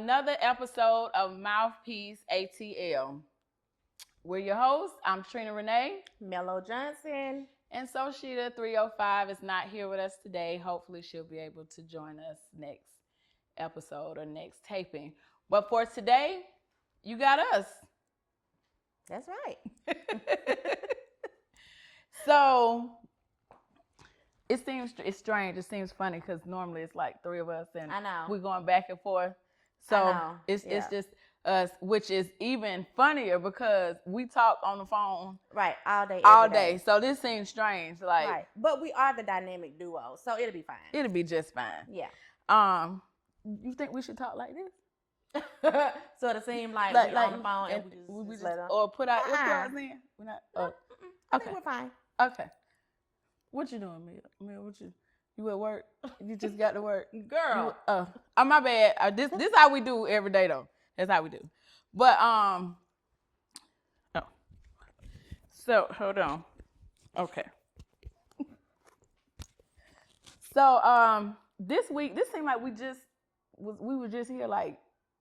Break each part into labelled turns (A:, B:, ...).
A: another episode of MOUF PEACE ATL. We're your hosts. I'm Trena Renea.
B: Melo Johnson.
A: And Soshita 305 is not here with us today. Hopefully she'll be able to join us next episode or next taping. But for today, you got us.
B: That's right.
A: So it's strange. It seems funny because normally it's like three of us and
B: I know.
A: we're going back and forth. So it's just us, which is even funnier because we talk on the phone
B: right all day.
A: So this seems strange, like
B: right. But we are the dynamic duo, so it'll be fine.
A: It'll be just fine.
B: Yeah.
A: You think we should talk like this?
B: So it seems like we're on the phone and we just let
A: or put our earplugs in. We're not.
B: I think we're fine.
A: Okay. What you doing, Mel? What you at work? You just got to work,
B: girl.
A: My bad. This how we do every day though. That's how we do. But so hold on. Okay. So this week, this seemed like we were just here like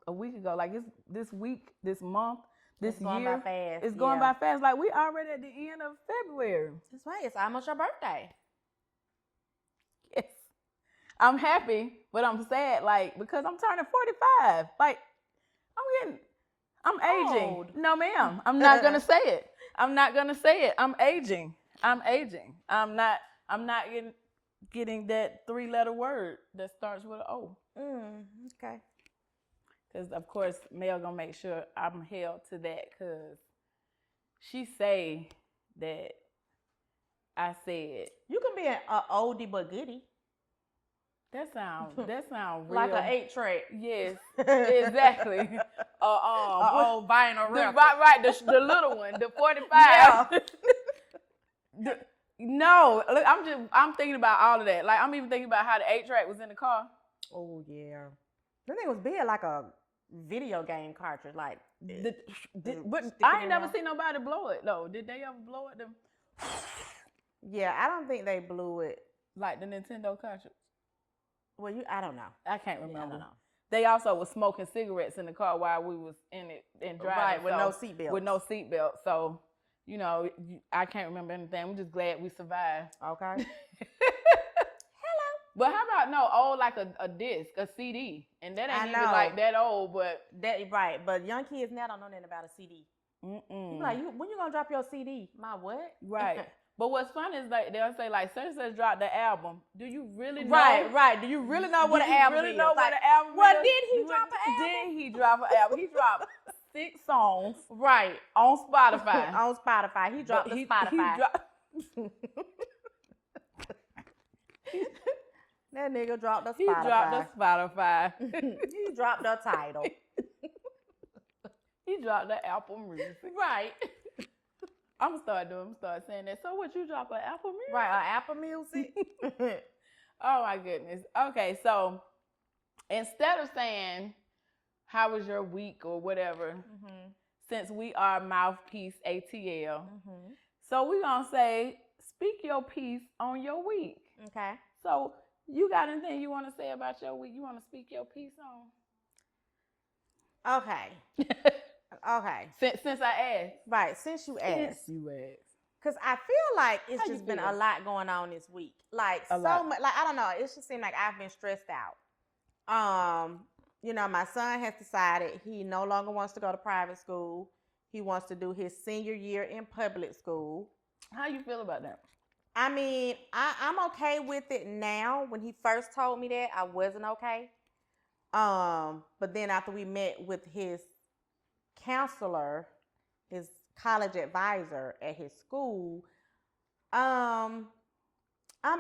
A: a week ago. Like it's this week, this month, this
B: it's going
A: year.
B: By fast.
A: It's going by fast. Like we already at the end of February.
B: That's right. It's almost your birthday.
A: Yes. I'm happy, but I'm sad, like, because I'm turning 45. Like, I'm aging.
B: Old.
A: No, ma'am. I'm not gonna say it. I'm aging. I'm not getting that 3-letter word that starts with an O.
B: Okay.
A: Because of course Mel gonna make sure I'm held to that, because she say that I said
B: you can be an oldie but goodie.
A: That sound real.
B: Like an 8-track.
A: Yes, exactly.
B: Old vinyl record.
A: Right, the little one, the 45. Yeah. No, look, I'm thinking about all of that. Like I'm even thinking about how the 8-track was in the car.
B: Oh yeah, that thing was big like a video game cartridge. Like,
A: but I ain't never seen nobody blow it though. Did they ever blow it?
B: Yeah, I don't think they blew it
A: like the Nintendo cartridge.
B: Well, I don't know.
A: I can't remember.
B: Yeah, I don't know.
A: They also was smoking cigarettes in the car while we was in it and driving.
B: Right, with no seatbelt.
A: With no seatbelt. So, you know, I can't remember anything. We're just glad we survived.
B: Okay.
A: Hello. But how about like a disc, a CD? And that ain't even like that old, but...
B: Right, but young kids now don't know nothing about a CD. You like, when you gonna drop your CD? My what?
A: Right. But what's fun is like they'll say like such and such dropped the album. Do you really know?
B: Right. Do you really know what an album is?
A: What an album is?
B: Well, did he drop an album?
A: Did he drop an album? He dropped 6 songs.
B: Right.
A: On Spotify.
B: On Spotify. He dropped the Spotify. That nigga dropped the Spotify.
A: He dropped the Spotify.
B: He dropped the title.
A: He dropped the Apple Music.
B: Right.
A: I'm gonna start saying that. So what, you drop an Apple Music?
B: Right, Apple Music.
A: Oh my goodness. Okay, so instead of saying how was your week or whatever, since we are MOUF PEACE ATL, so we're gonna say speak your piece on your week.
B: Okay.
A: So you got anything you want to say about your week? You want to speak your piece
B: on? Okay. Okay.
A: Since I asked.
B: Right, since you asked. Because I feel like it's just been a lot going on this week. Like so much, like I don't know, it just seems like I've been stressed out. You know, my son has decided he no longer wants to go to private school. He wants to do his senior year in public school.
A: How you feel about that?
B: I mean, I'm okay with it now. When he first told me that, I wasn't okay. But then after we met with his counselor, his college advisor at his school, I'm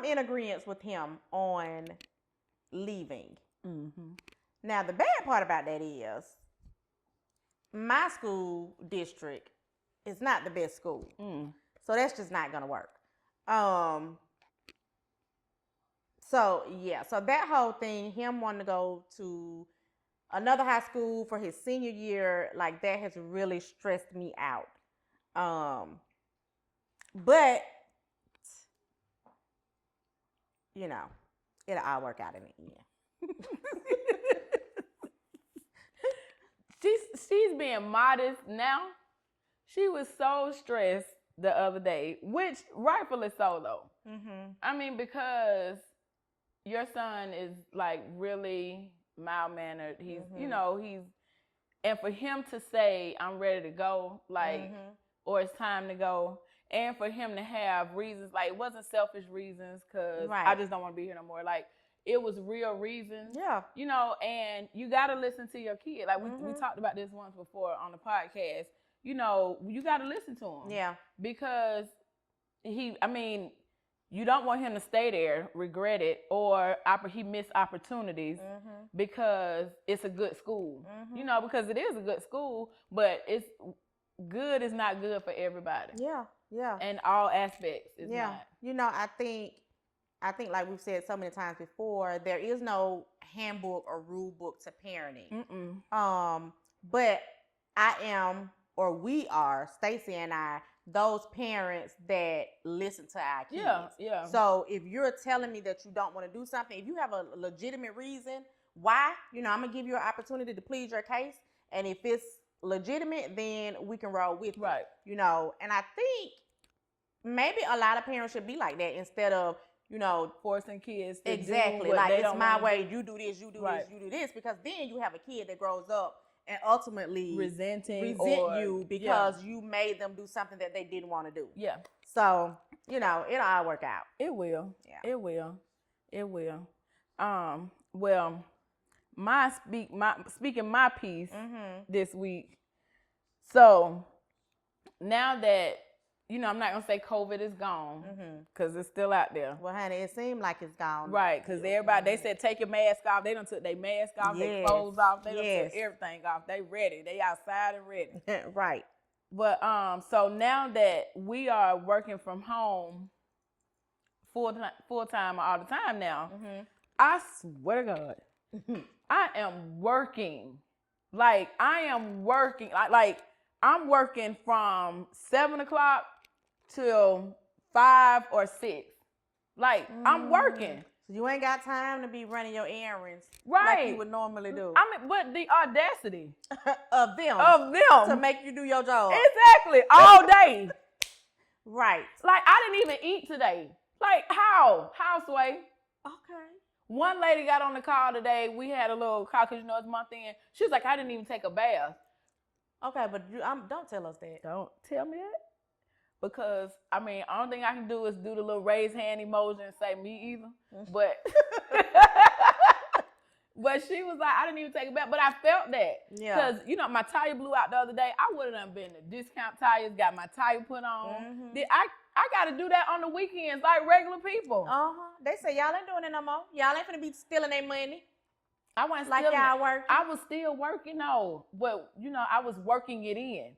B: in agreement with him on leaving. Now, the bad part about that is my school district is not the best school. So that's just not going to work. So that whole thing, him wanting to go to another high school for his senior year, like that has really stressed me out. But you know, it'll all work out in the end.
A: she's being modest now. She was so stressed the other day, which rightfully so though. Mm-hmm. I mean, because your son is like really mild mannered. He's, and for him to say, I'm ready to go, like, or it's time to go, and for him to have reasons, like, it wasn't selfish reasons, because I just don't want to be here no more. Like, it was real reasons. Yeah. And you got to listen to your kid. Like, we talked about this once before on the podcast. You got to listen to him. Yeah. Because you don't want him to stay there, regret it, or he missed opportunities because it's a good school. Because it is a good school, but it's good is not good for everybody. Yeah, yeah. In all aspects, it's not.
B: I think like we've said so many times before, there is no handbook or rule book to parenting. But I am, or we are, Stacey and I, those parents that listen to our kids. Yeah. So if you're telling me that you don't want to do something, if you have a legitimate reason why, I'm going to give you an opportunity to plead your case. And if it's legitimate, then we can roll with it. Right. And I think maybe a lot of parents should be like that instead of,
A: forcing kids to
B: exactly
A: do what
B: like
A: they
B: it's
A: don't
B: my way. You do this, you do this, you do this, because then you have a kid that grows up and ultimately resent you because you made them do something that they didn't want to do. Yeah. So, it'll all work out.
A: It will. Yeah. It will. It will. Well, speaking my piece this week. So now that, I'm not going to say COVID is gone because it's still out there.
B: Well, honey, it seemed like it's gone.
A: Right, because everybody, they said take your mask off. They done took their mask off, their clothes off. They done took everything off. They ready. They outside and ready. Right. But so now that we are working from home full time all the time now, I swear to God, I am working. Like, I am working. Like I'm working from 7 o'clock till 5 or 6. Like, I'm working.
B: So you ain't got time to be running your errands like you would normally do.
A: But the audacity
B: of them to make you do your job.
A: Exactly. All day.
B: Right.
A: Like, I didn't even eat today. Like, how? How, Sway?
B: Okay.
A: One lady got on the call today. We had a little call because, it's month end. She was like, I didn't even take a bath. Okay, but don't tell us that. Don't tell me that. Because, only thing I can do is do the little raise hand emoji and say me either. But but she was like, I didn't even take it back. But I felt that. Yeah. Because, my tire blew out the other day. I would have done been to discount tires, got my tire put on. I got to do that on the weekends like regular people.
B: They say y'all ain't doing it no more. Y'all ain't finna be stealing their money.
A: I wasn't like y'all working. I was still working, but I was working it in.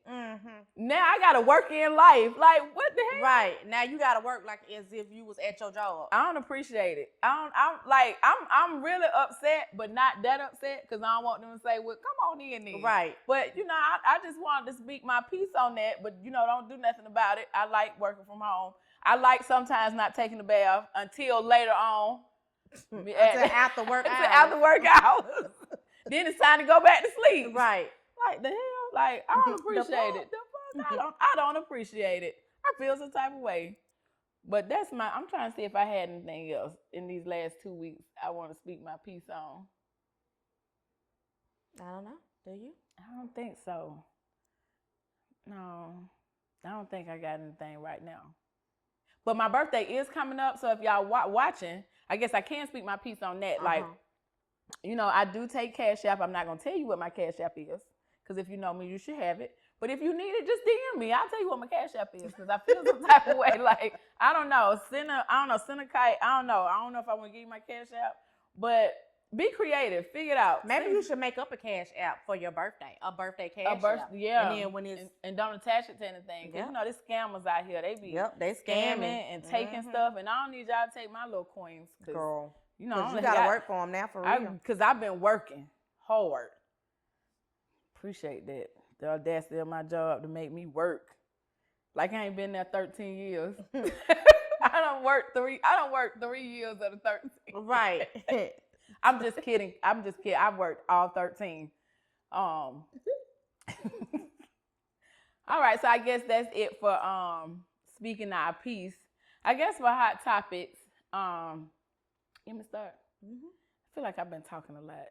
A: Now I gotta work in life. Like, what the heck?
B: Right now you gotta work like as if you was at your job.
A: I don't appreciate it. I'm really upset, but not that upset because I don't want them to say, "Well, come on in then." Right. But I just wanted to speak my piece on that. But don't do nothing about it. I like working from home. I like sometimes not taking a bath until later on.
B: After work hours.
A: After work hours. Then it's time to go back to sleep. Right. Like the hell? Like, I don't appreciate it. The fuck? I don't appreciate it. I feel some type of way. But I'm trying to see if I had anything else in these last 2 weeks I want to speak my piece on.
B: I don't know. Do you?
A: I don't think so. No. I don't think I got anything right now. But my birthday is coming up, so if y'all watching, I guess I can speak my piece on that. Like, I do take Cash App. I'm not going to tell you what my Cash App is, because if you know me, you should have it. But if you need it, just DM me. I'll tell you what my Cash App is, because I feel some type of way. Like, I don't know. Send a kite. I don't know. I don't know if I want to give you my Cash App. But be creative. Figure it out.
B: Maybe you should make up a Cash App for your birthday. A birthday Cash App.
A: Yeah. And then when and don't attach it to anything. Because, these scammers out here, they be
B: they
A: scamming and taking stuff. And I don't need y'all to take my little coins.
B: Girl. You got to work for them now, for real.
A: Because I've been working hard. Appreciate that. The audacity of my job to make me work. Like I ain't been there 13 years. I don't work 3 years out of 13. Right. I'm just kidding. I've worked all 13. All right, so I guess that's it for speaking our piece. I guess for hot topics, let me start. I feel like I've been talking a lot.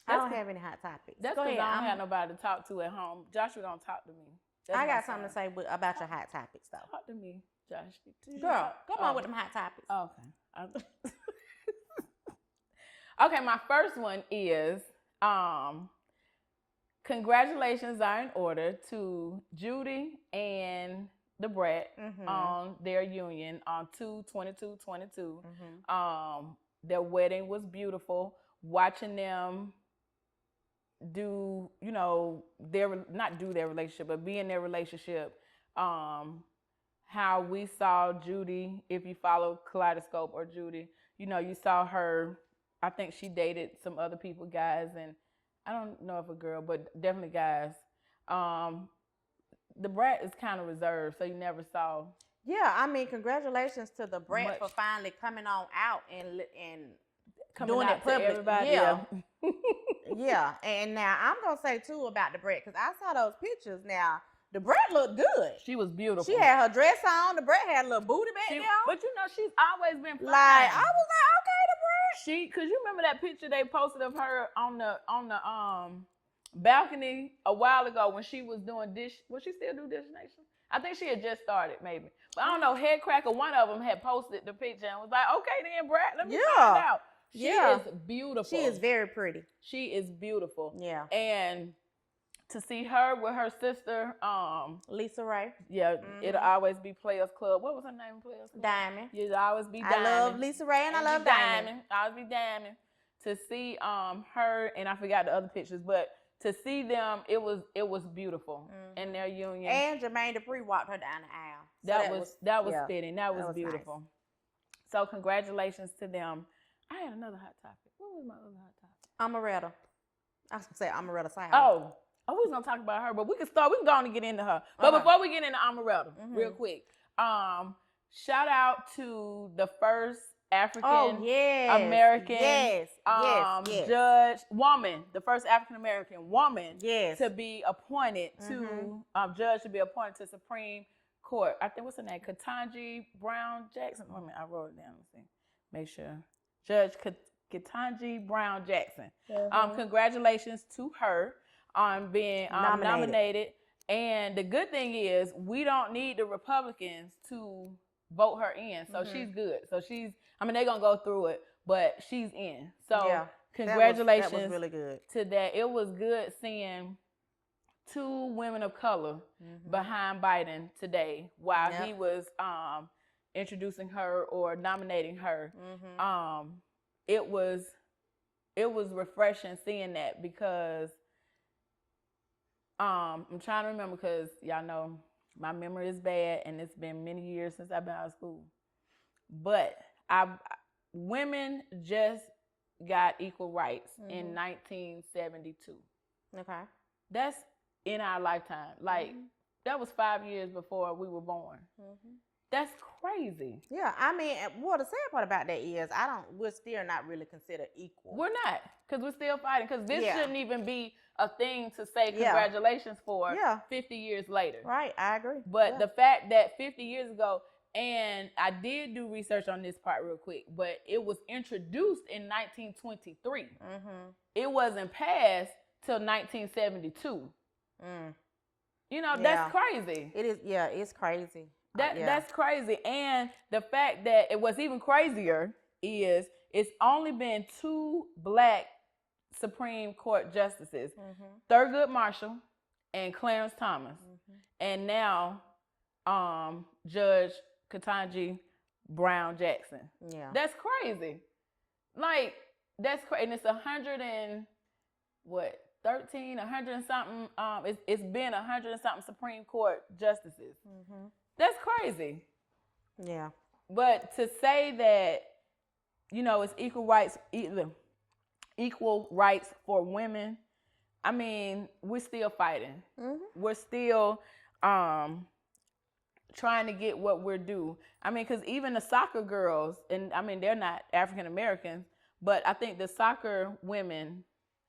B: I don't have any hot topics.
A: That's because I don't have nobody to talk to at home. Joshua don't talk to me.
B: I got something to say about your hot topics, though.
A: Talk to me, Josh.
B: Girl, come on with them hot topics.
A: Okay. Okay, my first one is congratulations are in order to Judy and the Brat on their union on 2/22/22. Their wedding was beautiful. Watching them do, not do their relationship, but be in their relationship. How we saw Judy, if you follow Kaleidoscope or Judy, you saw her. I think she dated some other people, guys, and I don't know if a girl, but definitely guys. The Brat is kind of reserved, so you never saw.
B: Yeah, I mean, congratulations to the Brat for finally coming on out and
A: coming
B: doing
A: out
B: it public.
A: To everybody.
B: Yeah. Yeah, and now I'm gonna say too about the Brat, because I saw those pictures. Now the Brat looked good.
A: She was beautiful.
B: She had her dress on. The Brat had a little booty back there.
A: But she's always been fine.
B: Like, I was like, okay, the Brat.
A: Cause you remember that picture they posted of her on the balcony a while ago when she was doing Dish. Would she still do Dish Nation? I think she had just started, maybe. But I don't know. Headcracker, one of them had posted the picture and was like, okay then, Brat, let me find out. She is beautiful.
B: She is very pretty.
A: She is beautiful.
B: Yeah.
A: And to see her with her sister,
B: Lisa Ray.
A: Yeah, it'll always be Players Club. What was her name? Players Club?
B: Diamond.
A: It'll always be Diamond.
B: I love Lisa Ray and I love Diamond.
A: Always be Diamond. To see her, and I forgot the other pictures, but to see them, it was beautiful in their union.
B: And Jermaine Dupri walked her down the aisle.
A: So that was fitting. That was beautiful. Nice. So congratulations to them. I had another hot topic. What was my other hot topic?
B: Omeretta. I was gonna say Omeretta Sound.
A: Oh, we was gonna talk about her, but we can go on and get into her. But before we get into Omeretta, real quick, shout out to the first African American judge woman, the first African American woman to be appointed to judge to be appointed to Supreme Court. I think what's her name? Ketanji Brown Jackson. Wait a minute, I wrote it down. Let's see. Make sure. Judge Ketanji Brown Jackson. Congratulations to her on being nominated. And the good thing is we don't need the Republicans to vote her in. So she's good. So they're going to go through it, but she's in. So congratulations
B: that was really good.
A: To that. It was good seeing two women of color behind Biden today while he was introducing her or nominating her. It was refreshing seeing that because I'm trying to remember because y'all know my memory is bad and it's been many years since I've been out of school. But women just got equal rights in 1972. Okay. That's in our lifetime. Like that was 5 years before we were born. That's crazy.
B: Yeah, I mean, well, the sad part about that is we're still not really considered equal.
A: We're not, because we're still fighting, because this shouldn't even be a thing to say congratulations for 50 years later.
B: Right, I agree.
A: But the fact that 50 years ago, and I did do research on this part real quick, but it was introduced in 1923. It wasn't passed till 1972. That's crazy.
B: It is, it's crazy.
A: That's crazy. And the fact that what's even crazier is it's only been 2 black Supreme Court justices, Thurgood Marshall and Clarence Thomas. And now Judge Ketanji Brown Jackson. Yeah. That's crazy. Like, that's crazy. And it's 100 and something. It's been 100 and something Supreme Court justices. That's crazy. Yeah. But to say that, it's equal rights for women, I mean, we're still fighting. We're still trying to get what we're due. I mean, because even the soccer girls, and I mean, they're not African Americans, but I think the soccer women,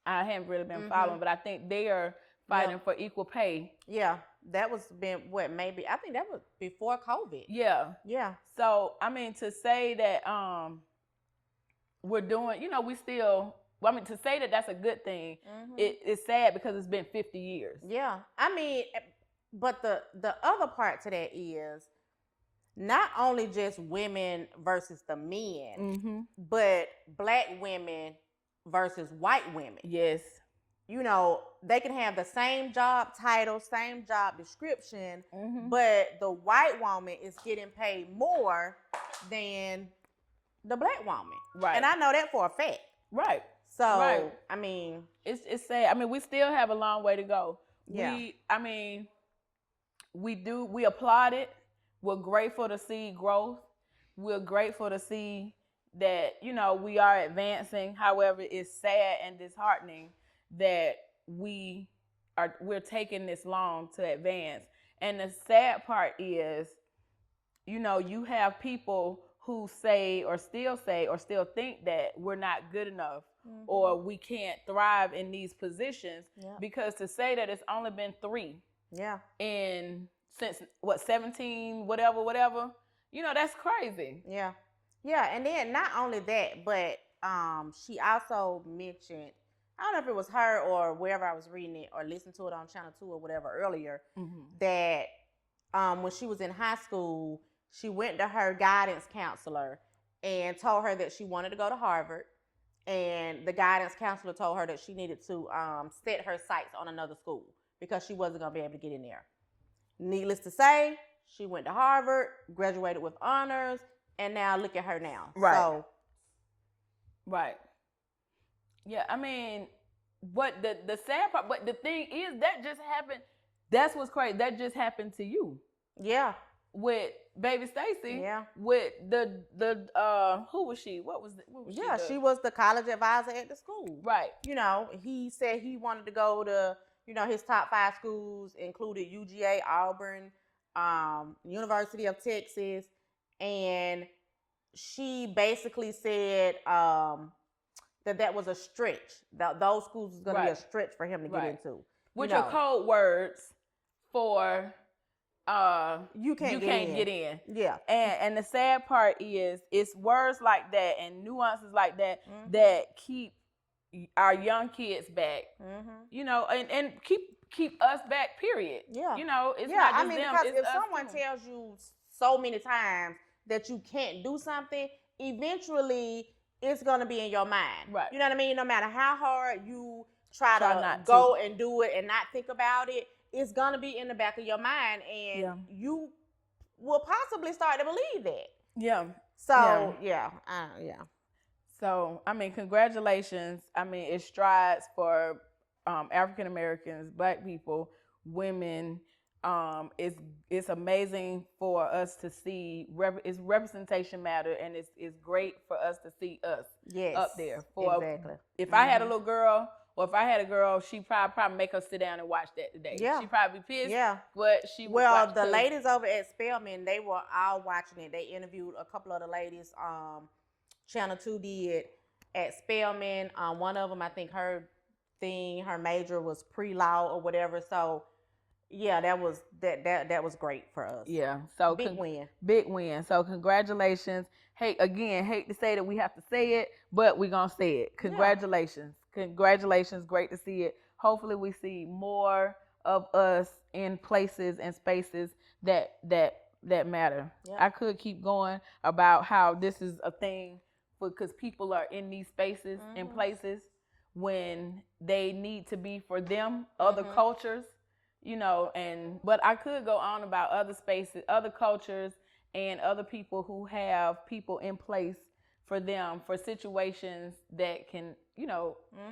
A: I haven't really been following, but I think they are fighting for equal pay.
B: Yeah, that was maybe I think that was before COVID.
A: Yeah.
B: Yeah.
A: So I mean, to say that we're doing, we still. Well, I mean, to say that that's a good thing, it's sad because it's been 50 years.
B: Yeah, I mean, but the other part to that is not only just women versus the men, but black women versus white women.
A: Yes.
B: They can have the same job title, same job description, but the white woman is getting paid more than the black woman.
A: Right.
B: And I know that for a fact.
A: Right.
B: So, I mean,
A: it's sad. I mean, we still have a long way to go.
B: Yeah.
A: We applaud it. We're grateful to see growth. We're grateful to see that, we are advancing. However, it's sad and disheartening that we're taking this long to advance. And the sad part is, you have people who say or still think that we're not good enough or we can't thrive in these positions because to say that it's only been 3 since 17 whatever, that's crazy.
B: Yeah And then not only that, but she also mentioned, I don't know if it was her or wherever I was reading it or listening to it on Channel 2 or whatever earlier, that when she was in high school, she went to her guidance counselor and told her that she wanted to go to Harvard. And the guidance counselor told her that she needed to set her sights on another school because she wasn't going to be able to get in there. Needless to say, she went to Harvard, graduated with honors, and now look at her now.
A: Right.
B: So,
A: right. Yeah, I mean, but the sad part, but the thing is that just happened. That's what's crazy. That just happened to you.
B: Yeah.
A: With baby Stacy.
B: Yeah.
A: With the who was she? What was
B: she was the college advisor at the school.
A: Right.
B: He said he wanted to go to, his top 5 schools included UGA, Auburn, University of Texas, and she basically said that was a stretch. Those schools was going to be a stretch for him to get into.
A: Which are code words for
B: you can't
A: get in.
B: Yeah.
A: And the sad part is it's words like that and nuances like that that keep our young kids back. And keep us back, period.
B: Yeah.
A: It's not just them.
B: Because
A: it's
B: if someone
A: too.
B: tells you so many times that you can't do something, eventually it's gonna be in your mind.
A: Right.
B: You know what I mean? No matter how hard you try to go and do it and not think about it, it's gonna be in the back of your mind, and you will possibly start to believe that.
A: Yeah.
B: So
A: So I mean, congratulations. I mean, it strides for African Americans, Black people, women. It's amazing for us to see. It's representation matter, and it's great for us to see us up there.
B: Exactly.
A: If I had a little girl, or if I had a girl, she'd probably make her sit down and watch that today.
B: Yeah.
A: She'd probably be pissed.
B: Yeah.
A: But she would
B: Well,
A: watch
B: the
A: too.
B: ladies over at Spelman, they were all watching it. They interviewed a couple of the ladies. Channel 2 did at Spelman. One of them, I think her major was pre-law or whatever. So yeah, that was was great for us.
A: Yeah. So
B: big win.
A: Big win. So congratulations. Hate to say that we have to say it, but we're gonna say it. Congratulations. Yeah. Congratulations. Great to see it. Hopefully we see more of us in places and spaces that matter. Yeah. I could keep going about how this is a thing because people are in these spaces and places when they need to be for them, other cultures, but I could go on about other spaces, other cultures, and other people who have people in place for them, for situations that can,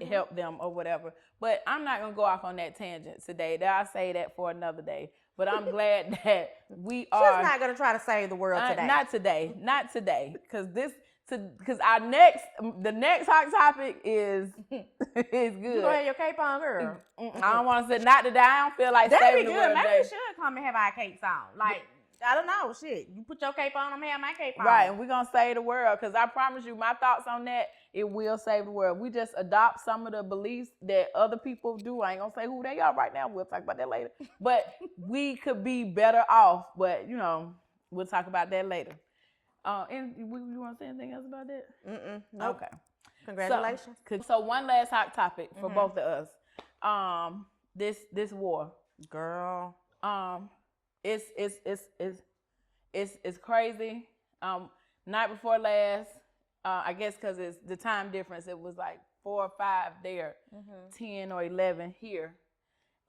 A: help them or whatever. But I'm not going to go off on that tangent today. I'll say that for another day. But I'm glad that we are.
B: She's not going to try to save the world today.
A: Not today. Because the next hot topic is good.
B: You gonna have your cape on, girl?
A: I don't want to say not today. I don't feel like
B: That'd
A: saving
B: be
A: the
B: good.
A: world
B: Maybe
A: today.
B: we should come and have our capes on. Like I don't know. Shit, you put your cape on, I'm have my cape on.
A: Right, and we're gonna save the world, because I promise you, my thoughts on that, it will save the world. We just adopt some of the beliefs that other people do. I ain't gonna say who they are right now. We'll talk about that later. But we could be better off. But we'll talk about that later. And you want to say anything else about that?
B: Nope.
A: Okay.
B: Congratulations.
A: So one last hot topic for both of us. This war,
B: girl.
A: It's crazy. Night before last, I guess because it's the time difference, it was like 4 or 5 there, 10 or 11 here,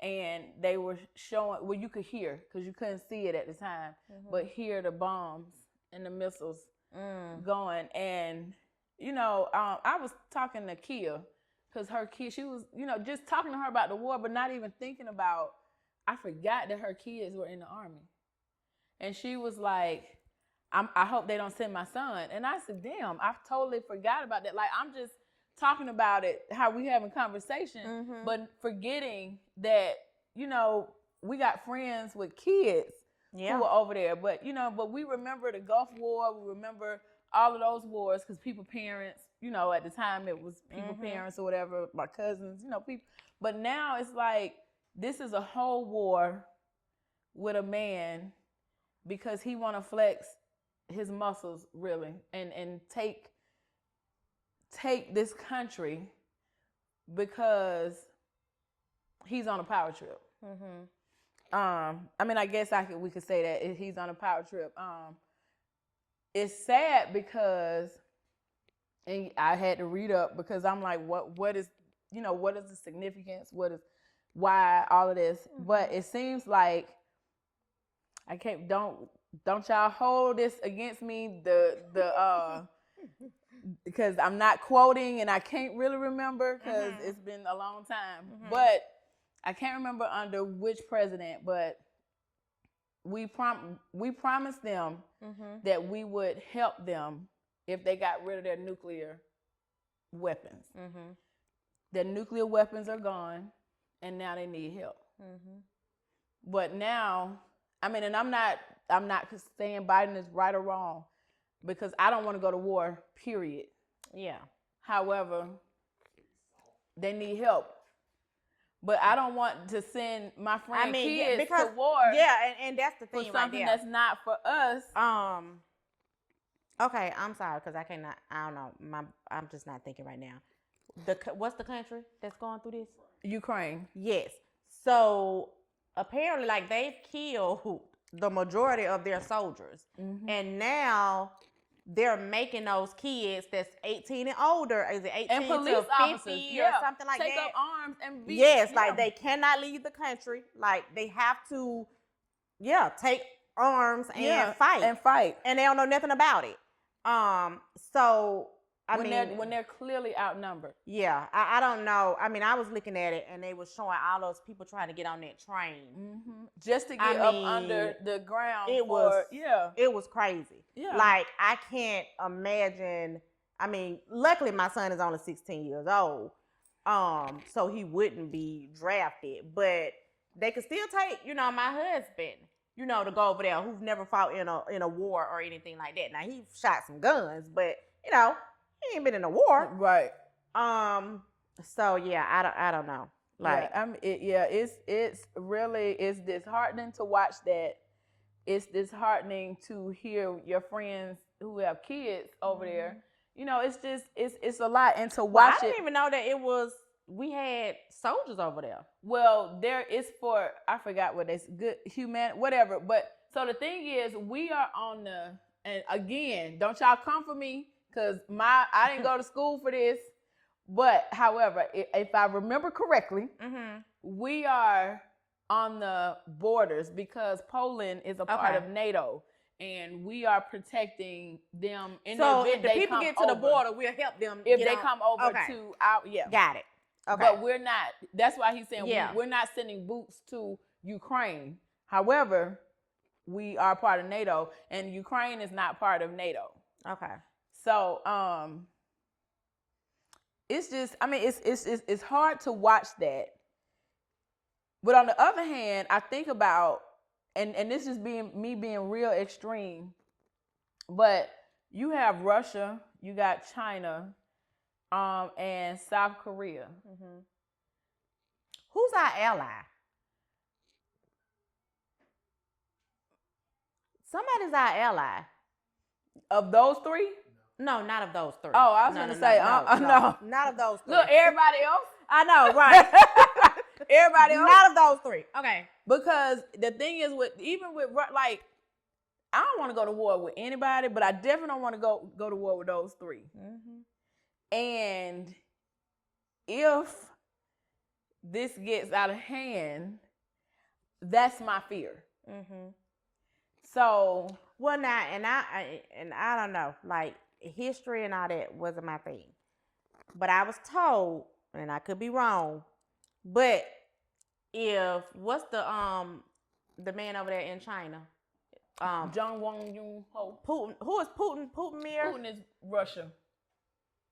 A: and they were showing. Well, you could hear because you couldn't see it at the time, but hear the bombs and the missiles going. And I was talking to Kia, because her kid, she was just talking to her about the war, but not even thinking about. I forgot that her kids were in the Army. And she was like, I hope they don't send my son. And I said, damn, I totally forgot about that. Like, I'm just talking about it, how we having conversation, but forgetting that, we got friends with kids who are over there. But, but we remember the Gulf War. We remember all of those wars because people parents, at the time it was people parents or whatever, my cousins, people. But now it's like, this is a whole war with a man because he want to flex his muscles, really, and take this country because he's on a power trip. I guess we could say that he's on a power trip. It's sad because, and I had to read up because I'm like, what is the significance? Why all of this? But it seems like I can't. Don't y'all hold this against me. Because I'm not quoting and I can't really remember because it's been a long time. But I can't remember under which president. But we promised them that we would help them if they got rid of their nuclear weapons. Their nuclear weapons are gone. And now they need help. But now, and I'm not saying Biden is right or wrong, because I don't want to go to war, period.
B: Yeah.
A: However, they need help. But I don't want to send my friend kids to war.
B: Yeah, and that's the thing
A: for something
B: right there.
A: That's not for us.
B: Okay, I'm sorry, because I don't know. I'm just not thinking right now. What's the country that's going through this?
A: Ukraine.
B: Yes. So apparently, like, they've killed the majority of their soldiers, and now they're making those kids that's 18 and older, is it 18
A: and police
B: to 50
A: officers,
B: or something like
A: take
B: that?
A: Take up arms and be.
B: Like they cannot leave the country. Like they have to, take arms and fight, and they don't know nothing about it. So.
A: When they're clearly outnumbered.
B: Yeah, I don't know. I was looking at it, and they were showing all those people trying to get on that train
A: just to get up under the ground. It
B: was crazy.
A: Yeah,
B: like I can't imagine. Luckily my son is only 16 years old, so he wouldn't be drafted. But they could still take, my husband, to go over there, who's never fought in a war or anything like that. Now he shot some guns, but he ain't been in a war,
A: right?
B: So yeah, I don't know. Like,
A: it's really disheartening to watch that. It's disheartening to hear your friends who have kids over there. It's a lot, and to watch
B: I didn't even know that we had soldiers over there.
A: Well, there is for, I forgot what it's good whatever. But so the thing is, we are on and again, don't y'all come for me. Because I didn't go to school for this. But, however, if I remember correctly, we are on the borders because Poland is a part of NATO. And we are protecting them in the event
B: if the people get to the border, we'll help them if they
A: come over to our,
B: Got it. Okay.
A: But we're not, that's why he's saying we're not sending boots to Ukraine. However, we are part of NATO, and Ukraine is not part of NATO.
B: Okay.
A: So, it's just, it's hard to watch that. But on the other hand, I think about and this is me being real extreme, but you have Russia, you got China, and South Korea.
B: Mm-hmm. Who's our ally? Somebody's our ally.
A: Of those three?
B: No, not of those three.
A: Oh, I was gonna say, no,
B: not of those three.
A: Look, everybody else.
B: I know, right?
A: Everybody else.
B: Not of those three. Okay.
A: Because the thing is, even with like, I don't want to go to war with anybody, but I definitely don't want to go to war with those three. Mm-hmm. And if this gets out of hand, that's my fear. Mm-hmm. So,
B: well, now, and I don't know, like history and all that wasn't my thing, but I was told, and I could be wrong, but if what's the man over there in China,
A: Zhang Wang-Yun-Ho.
B: Putin. Who is Putin? Putin Mir?
A: Putin is Russia.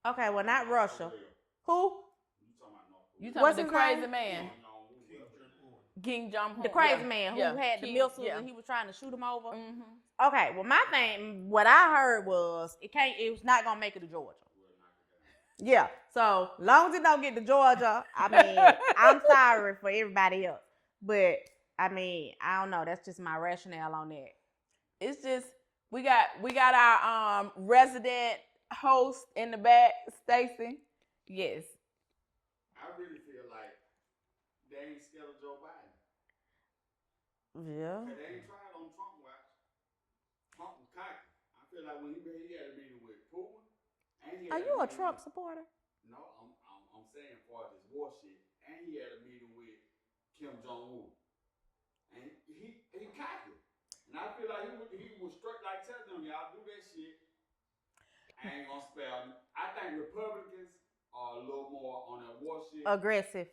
B: Okay, well, not Russia. Who?
A: You talking about the crazy man? King Jong-un.
B: The crazy man who had the missiles and he was trying to shoot him over. Mm-hmm. Okay, well, my thing, what I heard was it was not gonna make it to Georgia. Yeah, so long as it don't get to Georgia, I mean, I'm sorry for everybody else, but I mean, I don't know. That's just my rationale on that.
A: It's just we got our resident host in the back, Stacy. Yes.
C: I really feel like they ain't scared of Joe Biden.
B: Yeah.
C: They ain't tried on Trump watch. Trump was cocky. I feel like when he had a meeting with Putin, and he
B: are you a Trump supporter?
C: No, I'm saying for this war shit, and he had a meeting with Kim Jong-un, and he cocky, and I feel like he was struck like telling them, y'all do that shit. I ain't gonna spell. I think Republicans are a little more on that war shit.
B: Aggressive.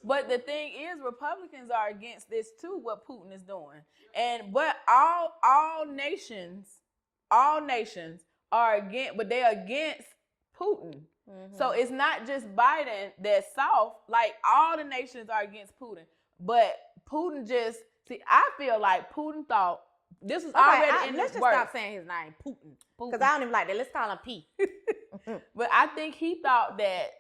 A: But the thing is, Republicans are against this too, what Putin is doing. But all nations are against, but they're against Putin. Mm-hmm. So it's not just Biden that's soft. Like, all the nations are against Putin. But Putin I feel like Putin thought this was already in
B: let's
A: his
B: just stop saying his name, Putin. Because I don't even like that. Let's call him P.
A: But I think he thought that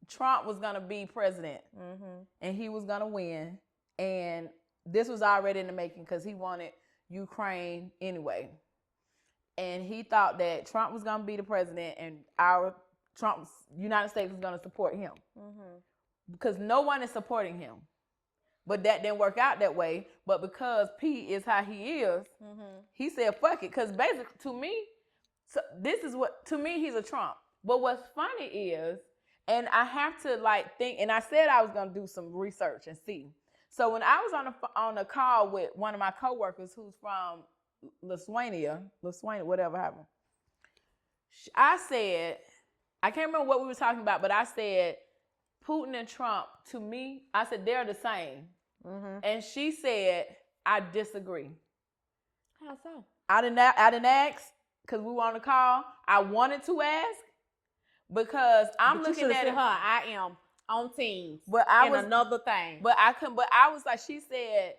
A: Trump was going to be president, and he was going to win. And this was already in the making because he wanted Ukraine anyway. And he thought that Trump was going to be the president and United States was going to support him. Because no one is supporting him. But that didn't work out that way. But because P is how he is, he said, fuck it. Because basically, to me, he's a Trump. But what's funny is, and I have to think, and I said I was going to do some research and see. So when I was on a call with one of my coworkers who's from Lithuania, whatever happened, I said, I can't remember what we were talking about, but I said, Putin and Trump, to me, I said, they're the same. And she said, I disagree.
B: How so?
A: I didn't ask because we were on the call. I wanted to ask because I'm looking at it.
B: I am on teams.
A: But
B: another thing.
A: But I couldn't. But I was like, she said.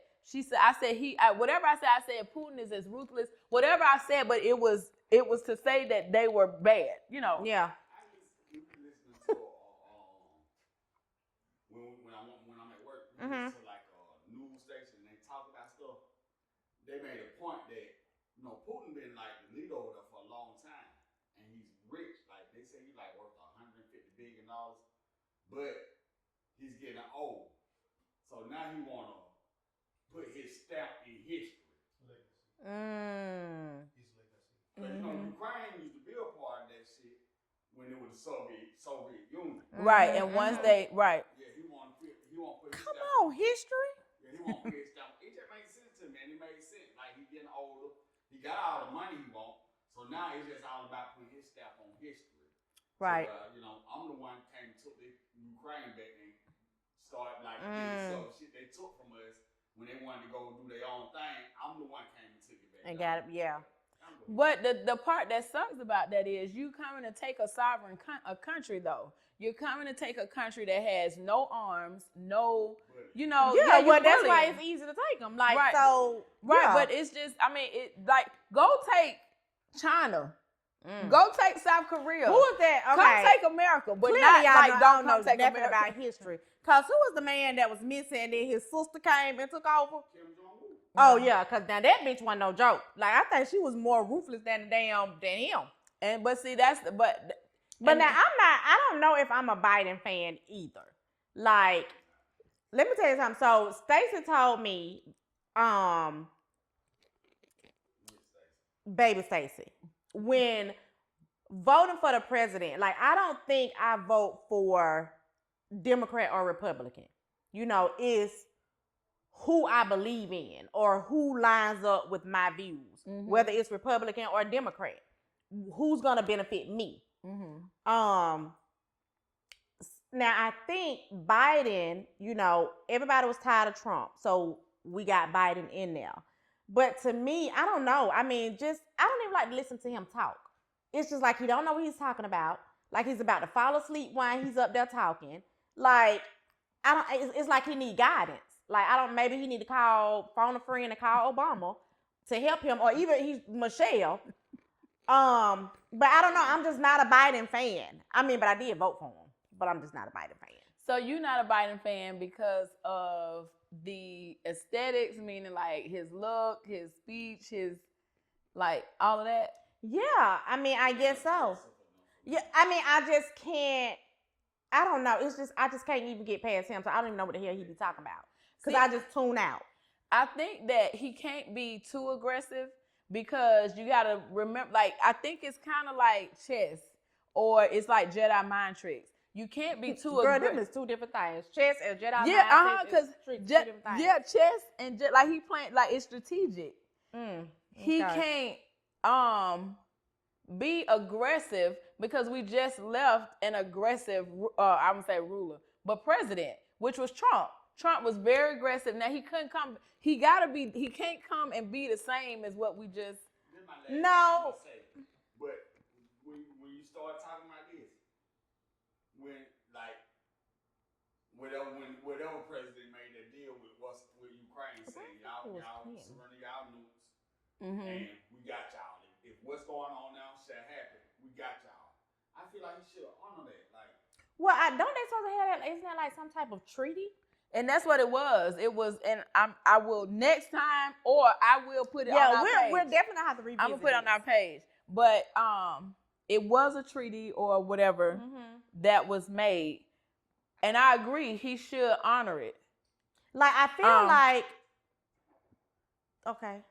A: I said whatever I said Putin is as ruthless. Whatever I said, but it was to say that they were bad. You know.
B: Yeah.
C: I was listening to when I'm at work, listen to like a news station, and they talk about stuff. They made a point that Putin been like the leader over there for a long time, and he's rich. Like they say, he's like worth $150 billion, but he's getting old. So now he wanna put his stamp in history. Legacy. His legacy. But Ukraine used to be a part of that shit when it was the Soviet Union.
A: Right, and once they
C: Yeah, he won't put his
B: Come
C: stamp.
B: on, history.
C: Yeah, he won't put his stamp. It just made sense to me, and it made sense. Like he's getting older, he got all the money he wants, so now it's just all about putting his stamp on history.
B: Right.
C: So, I'm the one who came and took the Ukraine back and started getting some shit they took from us when they wanted to go do their own thing. I'm the one who came and took it back.
B: And got it, yeah.
A: But the part that sucks about that is you coming to take a sovereign a country though. You're coming to take a country that has no arms, no, you know.
B: Yeah,
A: you're
B: well, that's why
A: bullying.
B: it's easy to take them. Like,
A: Right.
B: so.
A: Right,
B: yeah.
A: but it's just, I mean, it like, go take China. Go take South Korea.
B: Who is that? Okay.
A: Come take America, but
B: Clearly,
A: not
B: y'all
A: like
B: know,
A: don't
B: know
A: come take
B: nothing
A: America.
B: about history. Cause who was the man that was missing and then his sister came and took over?
C: Kim Jong-un.
B: Oh yeah, cause now that bitch wasn't no joke. Like I think she was more ruthless than him.
A: And but see, that's the but
B: now I don't know if I'm a Biden fan either. Like, let me tell you something. So Stacey told me, baby Stacey, when voting for the president, like I don't think I vote for Democrat or Republican. You know, it's who I believe in or who lines up with my views, whether it's Republican or Democrat. Who's gonna benefit me? Now I think Biden, you know, everybody was tired of Trump, so we got Biden in there. But to me, I don't know. I mean, I don't even like to listen to him talk. It's just like he don't know what he's talking about. Like he's about to fall asleep while he's up there talking. Like it's like he need guidance. Like maybe he need to phone a friend and call Obama to help him, or even he's Michelle. But I don't know. I'm just not a Biden fan. I mean, but I did vote for him. But I'm just not a Biden fan.
A: So you're not a Biden fan because of the aesthetics, meaning like his look, his speech, his like all of that?
B: Yeah, I mean, I guess so. Yeah, I mean, I just can't. I don't know. It's just I just can't even get past him. So I don't even know what the hell he be talking about because I just tune out.
A: I think that he can't be too aggressive because you gotta remember. Like I think it's kind of like chess or it's like Jedi mind tricks. You can't be too aggressive.
B: Girl, them is two different things. Chess and Jedi mind
A: tricks. Yeah, because chess and like he playing like it's strategic. He can't be aggressive because we just left an aggressive, I would say ruler, but president, which was Trump. Trump was very aggressive. Now he couldn't come. He can't come and be the same as what we just.
B: No.
C: But when you start talking about this, when whatever president made that deal with Ukraine, saying y'all surrender y'all nukes, and we got y'all. If what's going on now shit happen, we got y'all. I feel like he should honor that. Like,
B: well, don't they supposed to have that? Isn't that like some type of treaty?
A: And that's what it was. It was, and I will next time, or I will put it on our page.
B: Yeah, we're definitely gonna have to revisit.
A: I'm gonna put it on our page. But it was a treaty or whatever that was made, and I agree he should honor it.
B: Like I feel like, okay.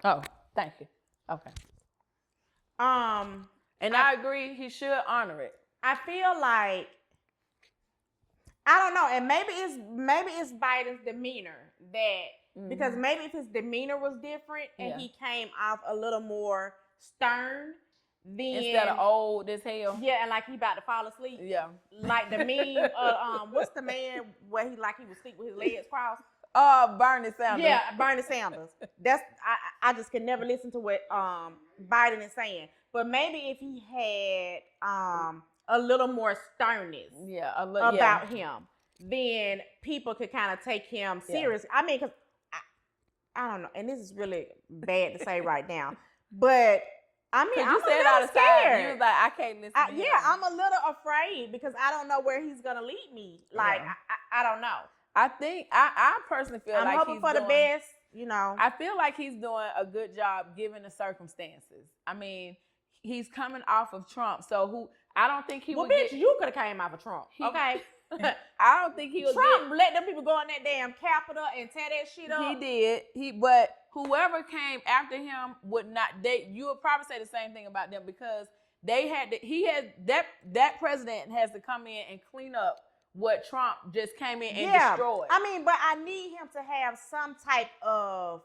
A: Oh, thank you. Okay. And I agree he should honor it.
B: I feel like I don't know, and maybe it's Biden's demeanor that because maybe if his demeanor was different and he came off a little more stern, then
A: instead of old as hell.
B: Yeah, and like he about to fall asleep.
A: Yeah.
B: Like the meme what's the man where he was asleep with his legs crossed?
A: Bernie Sanders.
B: Yeah, Bernie Sanders. That's I just can never listen to what Biden is saying. But maybe if he had a little more sternness about him, then people could kind of take him serious. I mean, because I don't know, and this is really bad to say right now, but I mean, I'm
A: said
B: a little scared.
A: You was like, I can't listen to him.
B: I'm a little afraid because I don't know where he's gonna lead me. Like, I don't know.
A: I think I personally feel
B: I'm
A: like
B: hoping for the best. You know,
A: I feel like he's doing a good job given the circumstances. I mean, he's coming off of Trump, so I don't think he would.
B: Well, bitch, you could have came off of Trump. Okay.
A: I don't think he would.
B: Trump let them people go in that damn Capitol and tear that shit up.
A: He did. But whoever came after him would not. You would probably say the same thing about them because that president has to come in and clean up what Trump just came in and destroyed.
B: I mean, but I need him to have some type of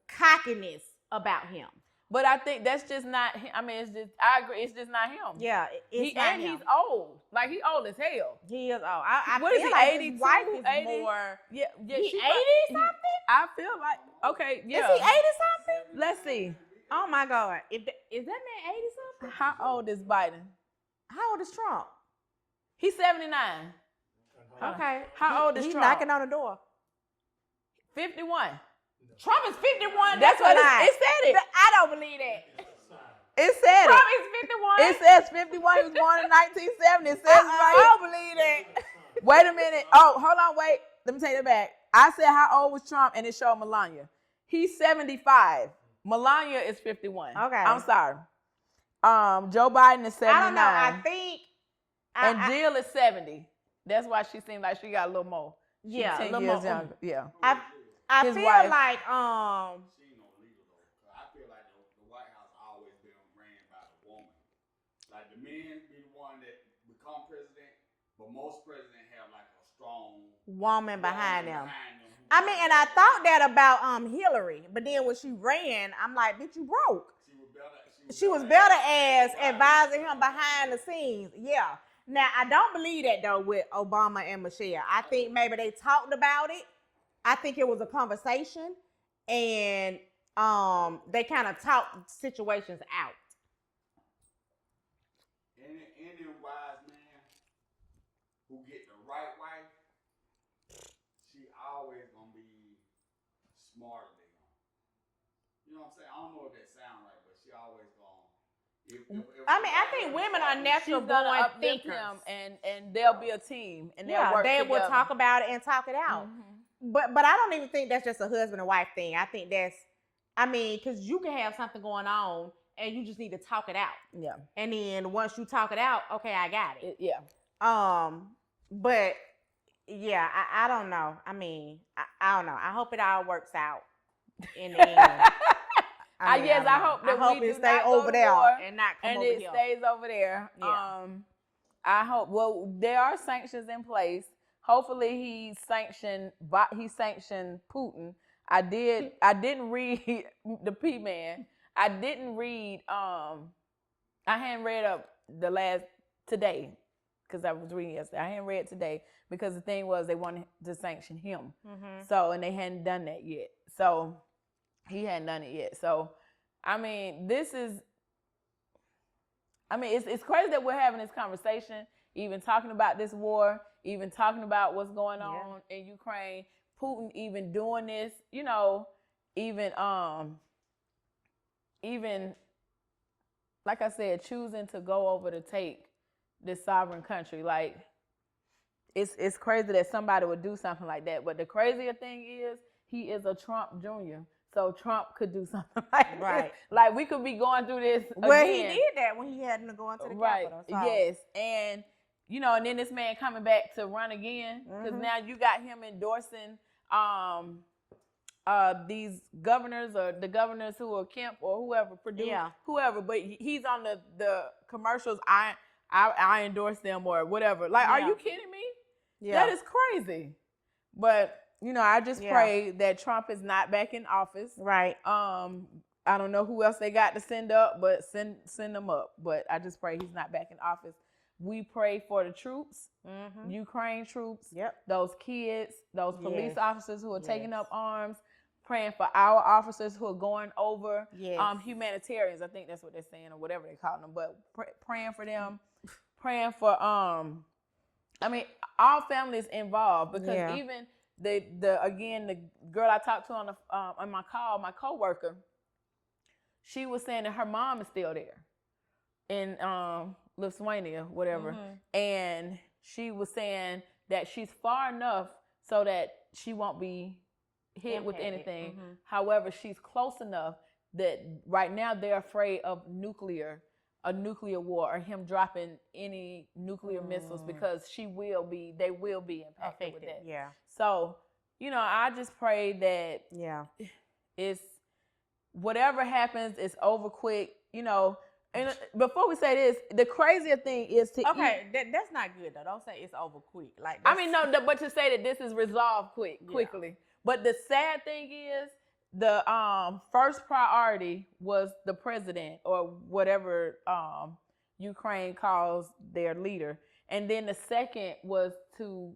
B: cockiness about him.
A: But I think that's just not. I mean, it's just. I agree. It's just not him.
B: Yeah, it's not him.
A: He's old. Like he old as hell.
B: He is old. I
A: What
B: feel
A: is he,
B: like
A: 82,
B: his wife is
A: 80?
B: more.
A: Yeah.
B: He
A: she
B: 80 something?
A: I feel like okay. Yeah.
B: Is he 80 something?
A: Let's see.
B: Oh my God! Is that man 80 something?
A: How old is Biden?
B: How old is Trump?
A: He's 79.
B: Okay.
A: How old is
B: He's
A: Trump?
B: knocking on the door.
A: 51.
B: Trump is 51.
A: That's what
B: lie.
A: it said. It.
B: I don't believe that.
A: It said
B: Trump
A: it.
B: is 51.
A: It says 51. He was born in 1970. It says
B: I
A: right.
B: don't believe that.
A: Wait a minute. Oh, hold on. Wait. Let me take it back. I said how old was Trump, and it showed Melania. He's 75. Melania is 51.
B: Okay.
A: I'm sorry. Joe Biden is 79.
B: I don't know. I think.
A: And Jill is 70. That's why she seemed like she got a little more. She's
B: Yeah,
A: 10
B: a little
A: years
B: more.
A: younger. Yeah.
B: I
A: His
B: feel
A: wife.
B: like
C: She ain't no leader though. I feel like the White House always been ran by the woman. Like the men be the one that become president, but most presidents have like a strong
B: woman behind them.
C: who-
B: I mean, and I thought that about Hillary, but then when she ran, I'm like, bitch, you broke. She was better as advising him behind the scenes. Yeah. Now I don't believe that though with Obama and Michelle. I think maybe they talked about it. I think it was a conversation, and they kind of talked situations out.
C: Any wise man who get the right wife, she always gonna be smarter than him. You know what I'm saying? I don't know if that sound right, but she always gonna.
B: I mean, I think women are natural
A: She's gonna
B: born
A: uplift
B: thinkers.
A: him, and they'll be a team, and they'll
B: Yeah,
A: work
B: they
A: together.
B: will talk about it and talk it out.
A: Mhm.
B: But I don't even think that's just a husband and wife thing. I think that's, I mean, because you can have something going on and you just need to talk it out.
A: Yeah.
B: And then once you talk it out, okay, I got it.
A: Yeah.
B: But yeah, I don't know. I mean, I don't know. I hope it all works out in the end. I
A: Yes, I hope that we
B: it
A: do
B: stay
A: not go
B: over
A: to
B: there
A: war
B: and not come
A: and
B: over
A: it
B: here.
A: stays over there.
B: Yeah.
A: I hope. Well, there are sanctions in place. Hopefully, he sanctioned Putin. I didn't read the P man. I didn't read. I hadn't read up the last today because I was reading yesterday. I hadn't read today because the thing was they wanted to sanction him.
B: Mm-hmm.
A: So, and they hadn't done that yet. So, he hadn't done it yet. So, I mean, it's crazy that we're having this conversation, even talking about this war, even talking about what's going on in Ukraine, Putin even doing this, you know, even like I said, choosing to go over to take this sovereign country. Like, it's crazy that somebody would do something like that. But the crazier thing is, he is a Trump Jr., so Trump could do something like this. Like, we could be going through this
B: Well,
A: again.
B: he did that when he had to go into the Capitol. So.
A: Yes. And, you know, and then this man coming back to run again. Because now you got him endorsing these governors or the governors who are Kemp or whoever, Purdue, whoever. But he's on the commercials. I endorse them or whatever. Like, are you kidding me? Yeah. That is crazy. But... you know, I just pray that Trump is not back in office. Right. I don't know who else they got to send up, but send them up. But I just pray he's not back in office. We pray for the troops, Ukraine troops, those kids, those police officers who are taking up arms, praying for our officers who are going over, humanitarians. I think that's what they're saying or whatever they call them. But praying for them, praying for, I mean, all families involved because even... The girl I talked to on my call, my coworker, she was saying that her mom is still there in Lithuania, whatever, and she was saying that she's far enough so that she won't be hit with anything. However, she's close enough that right now they're afraid of a nuclear war or him dropping any nuclear missiles because they will be impacted with that. Yeah. So, you know, I just pray that it's whatever happens, it's over quick, you know. And before we say this, the crazier thing is to
B: that's not good though. Don't say it's over quick. Like
A: I mean, no, but to say that this is resolved quickly. But the sad thing is the first priority was the president or whatever Ukraine calls their leader, and then the second was to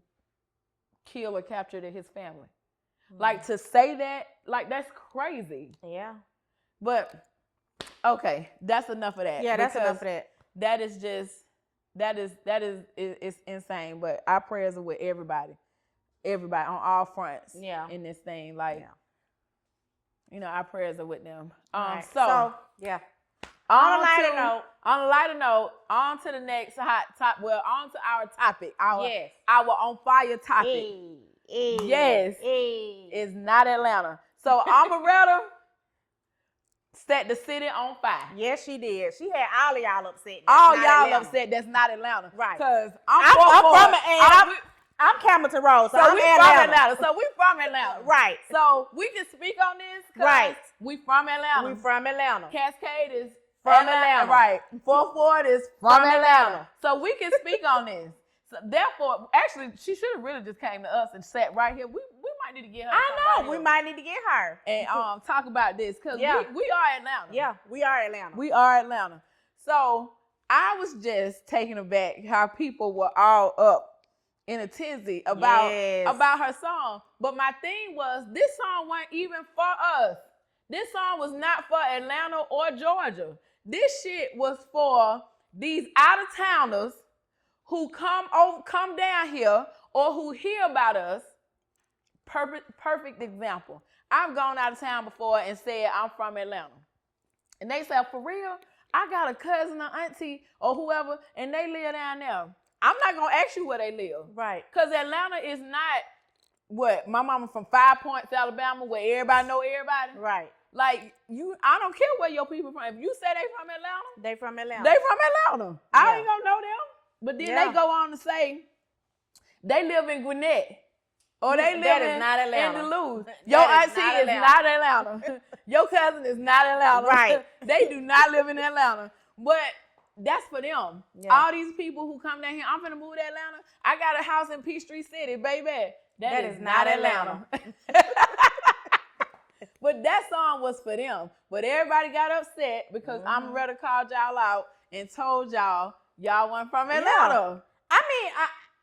A: kill or capture his family. Like, to say that, like, that's crazy.
B: Yeah.
A: But okay, that's enough of that.
B: Yeah, that's enough of that.
A: That is just it's insane. But our prayers are with everybody on all fronts.
B: Yeah.
A: In this thing, like, you know, our prayers are with them.
B: Right.
A: So
B: yeah.
A: On a lighter note, on to the next hot topic. Well, on to our topic. Our on fire topic. Yes. It's not Atlanta. So Omeretta set the city on fire.
B: Yes, she did. She had all of y'all upset.
A: All y'all upset that's not Atlanta.
B: Right.
A: Because
B: I'm Hamilton Road, so
A: we
B: I'm
A: from Atlanta. So we from Atlanta.
B: Right.
A: So we can speak on this because we from Atlanta.
B: We from Atlanta.
A: Cascade is
B: from Atlanta.
A: Right. Fort Ford is from Atlanta. So we can speak on this. So therefore, actually, she should have really just came to us and sat right here. We might need to get her.
B: I know. We might need to get her.
A: And talk about this because we are Atlanta.
B: Yeah, we are Atlanta.
A: We are Atlanta. So I was just taken aback how people were all up in a tizzy about her song. But my thing was, this song wasn't even for us. This song was not for Atlanta or Georgia. This shit was for these out-of-towners who come down here or who hear about us. Perfect example. I've gone out of town before and said I'm from Atlanta. And they said, for real? I got a cousin or auntie or whoever, and they live down there. I'm not going to ask you where they live.
B: Right.
A: Because Atlanta is not, what, my mama from 5 Points, Alabama, where everybody know everybody.
B: Right.
A: Like, I don't care where your people from. If you say they from Atlanta.
B: They from Atlanta.
A: They from Atlanta. I ain't going to know them. But then they go on to say they live in Gwinnett. Or they live in Duluth. Your auntie is not Atlanta. Your cousin is not Atlanta.
B: Right.
A: They do not live in Atlanta. But that's for them.
B: Yeah.
A: All these people who come down here, I'm finna move to Atlanta. I got a house in Peachtree City, baby. That is not Atlanta. But that song was for them. But everybody got upset because Omeretta called y'all out and told y'all weren't from Atlanta.
B: Yeah. I mean,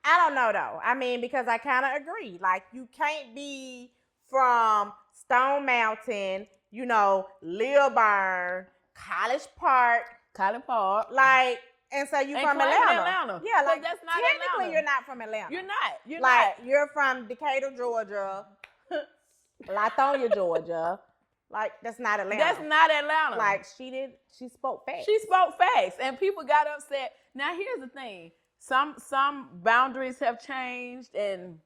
B: I don't know though. I mean, because I kind of agree. Like, you can't be from Stone Mountain, you know, Lilburn, College Park. Like, and so you from Atlanta. Yeah, like,
A: that's not
B: technically
A: Atlanta.
B: You're not from Atlanta.
A: You're
B: not.
A: Not.
B: You're from Decatur, Georgia, Lithonia, Georgia. Like, that's not Atlanta.
A: That's not Atlanta.
B: Like, she spoke facts.
A: She spoke facts, and people got upset. Now, here's the thing. Some boundaries have changed and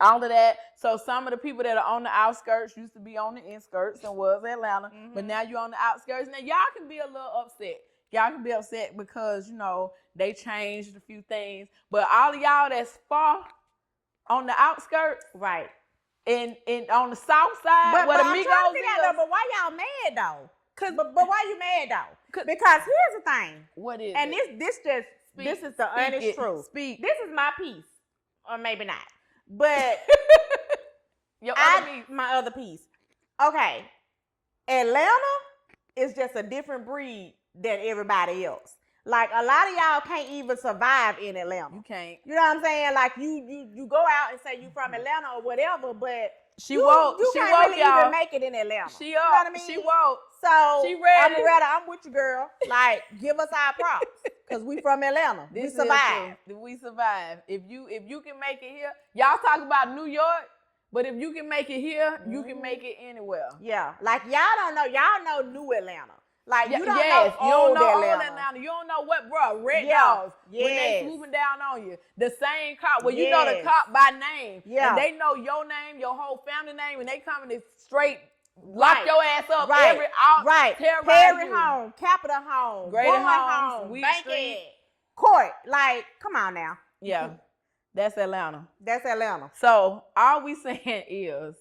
A: all of that. So some of the people that are on the outskirts used to be on the inskirts and was Atlanta. But now you're on the outskirts. Now, y'all can be a little upset. Y'all can be upset because, you know, they changed a few things. But all of y'all that's far on the outskirts.
B: Right.
A: And on the south side, where the Migos is.
B: But why y'all mad, though? But why you mad, though? Because here's the thing.
A: What is
B: and
A: it?
B: This is the honest truth.
A: Speak.
B: This is my piece. Or maybe not. But my other piece. Okay. Atlanta is just a different breed than everybody else. Like, a lot of y'all can't even survive in Atlanta.
A: You can't.
B: You know what I'm saying? Like, you go out and say you from Atlanta or whatever, but you can't really even make it in Atlanta.
A: You
B: know what I mean?
A: She won't.
B: So,
A: she ready.
B: Omeretta, I'm with you, girl. Like, give us our props. Because we from Atlanta. We survive.
A: We survive. If you can make it here, y'all talk about New York, but if you can make it here, you can make it anywhere.
B: Yeah. Like, y'all don't know. Y'all know New Atlanta. Like, you don't know old Atlanta.
A: You don't know what, bro, Red Dogs. When they swooping down on you. The same cop. Well, you know the cop by name. Yeah. And they know your name, your whole family name, and they coming to straight lock your ass up every
B: Perry home, Capitol home,
A: Greater home,
B: Bank Street, Court. Like, come on now.
A: Yeah. That's Atlanta.
B: That's Atlanta.
A: So all we saying is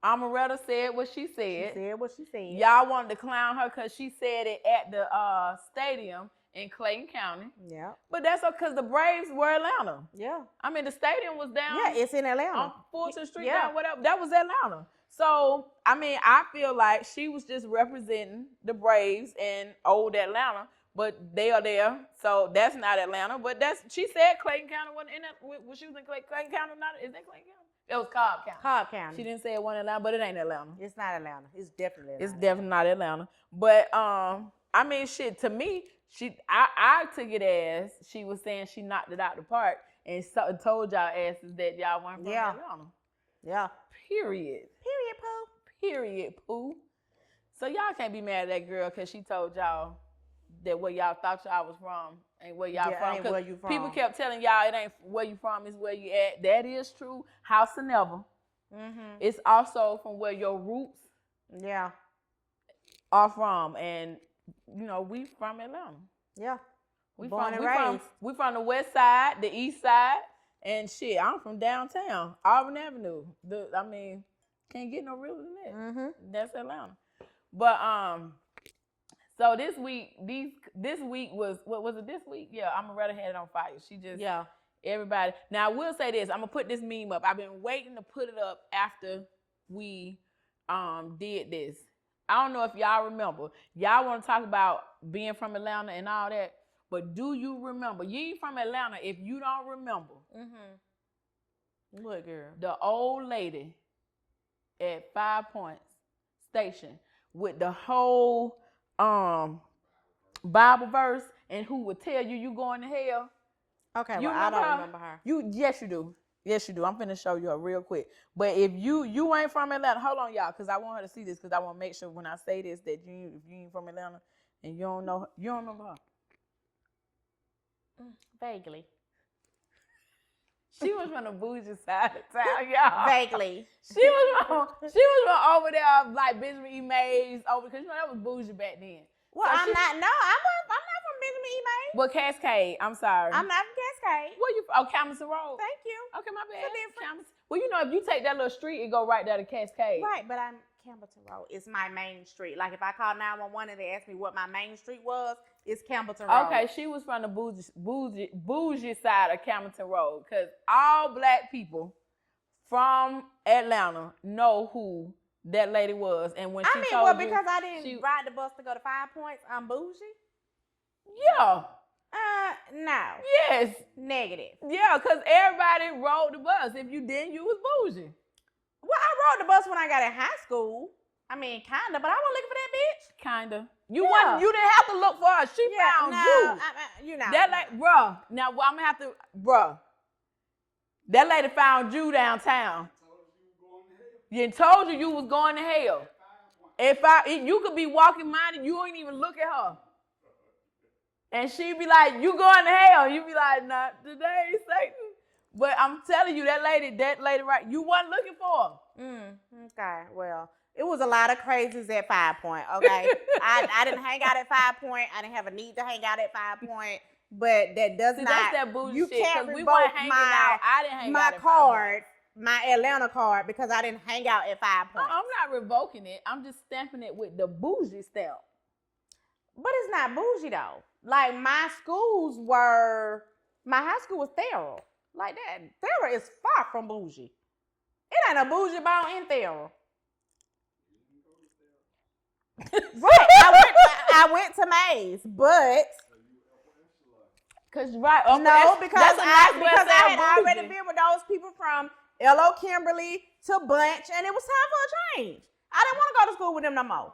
A: Omeretta said what she said.
B: She said what she said.
A: Y'all wanted to clown her because she said it at the stadium in Clayton County.
B: Yeah.
A: But that's because the Braves were Atlanta.
B: Yeah.
A: I mean, the stadium was down.
B: Yeah, it's in Atlanta.
A: On Fulton Street, down, whatever. That was Atlanta. So, I mean, I feel like she was just representing the Braves and old Atlanta, but they are there. So that's not Atlanta, but she said Clayton County wasn't in that. When she was in Clayton County, is that Clayton County? It was Cobb County.
B: Cobb County.
A: She didn't say it wasn't Atlanta, but it ain't Atlanta.
B: It's not Atlanta. It's definitely
A: It's definitely not Atlanta. But I mean, shit. To me, I took it as she was saying she knocked it out the park and told y'all asses that y'all weren't from Atlanta.
B: Yeah.
A: Period.
B: Period, poo.
A: Period, poo. So y'all can't be mad at that girl because she told y'all that where y'all thought y'all was from ain't where y'all from.
B: Ain't where you from.
A: People kept telling y'all it ain't where you from, it's where you at. That is true. House of never.
B: Mm-hmm.
A: It's also from where your roots are from. And, you know, we from Atlanta.
B: Yeah.
A: We from the west side, the east side, and shit, I'm from downtown, Auburn Avenue. Can't get no realer than that.
B: Mm-hmm.
A: That's Atlanta. But so this week was, what was it this week? Yeah, Omeretta had it on fire. She just everybody. Now I will say this, I'm gonna put this meme up. I've been waiting to put it up after we did this. I don't know if y'all remember. Y'all want to talk about being from Atlanta and all that, but do you remember? You ain't from Atlanta if you don't remember.
B: Mm-hmm. What, girl?
A: The old lady at 5 Points Station with the whole Bible verse and who would tell you going to hell.
B: Okay,
A: you
B: I don't remember her.
A: Yes, you do. Yes, you do. I'm finna show you her real quick. But if you ain't from Atlanta, hold on, y'all, because I want her to see this, because I want to make sure when I say this that if you ain't from Atlanta and you don't know her, you don't remember her.
B: Vaguely.
A: She was from the bougie side of town, y'all.
B: Vaguely.
A: She was from over there, like Benjamin E. Mays, over, because you know that was bougie back then.
B: Well, so I'm not from Benjamin E. Mays.
A: Well, Cascade, I'm sorry.
B: I'm not from Cascade.
A: Where you from? Oh, Camden Road.
B: Thank you.
A: Okay, my bad. Well, you know, if you take that little street, it go right there to Cascade.
B: Right, but I'm Campbellton Road. It's my main street. Like if I call 911 and they ask me what my main street was, it's Campbellton Road.
A: Okay, she was from the bougie side of Campbellton Road, because all black people from Atlanta know who that lady was. And when she told you,
B: because I didn't ride the bus to go to 5 Points, I'm bougie?
A: Yeah.
B: No.
A: Yes.
B: Negative.
A: Yeah, because everybody rode the bus. If you didn't, you was bougie.
B: Well, I rode the bus when I got in high school. I mean, kinda, but I wasn't looking for that bitch.
A: Kinda. You didn't have to look for her. She found you.
B: You know.
A: That like, bruh. Now I'm gonna have to, bruh. That lady found you downtown. You told you was going to hell. You could be walking minded, you ain't even look at her. And she'd be like, you going to hell. You be like, not today, Satan. But I'm telling you, that lady, right, you wasn't looking for her.
B: Okay, well, it was a lot of crazies at 5 Point, okay? I didn't hang out at 5 Point. I didn't have a need to hang out at 5 Point. But that does not,
A: that's that bougie
B: you
A: shit,
B: can't
A: we
B: revoke
A: I didn't hang out at 5
B: card, my Atlanta card, because I didn't hang out at 5 Point.
A: I'm not revoking it. I'm just stamping it with the bougie stamp.
B: But it's not bougie, though. Like, my high school was Thera. Like that. Thera is far from bougie. It ain't a bougie ball in Thera. Right. I went to Mays, but
A: because I
B: had already been with those people from L.O. Kimberly to Bunch, and it was time for a change. I didn't want to go to school with them no more.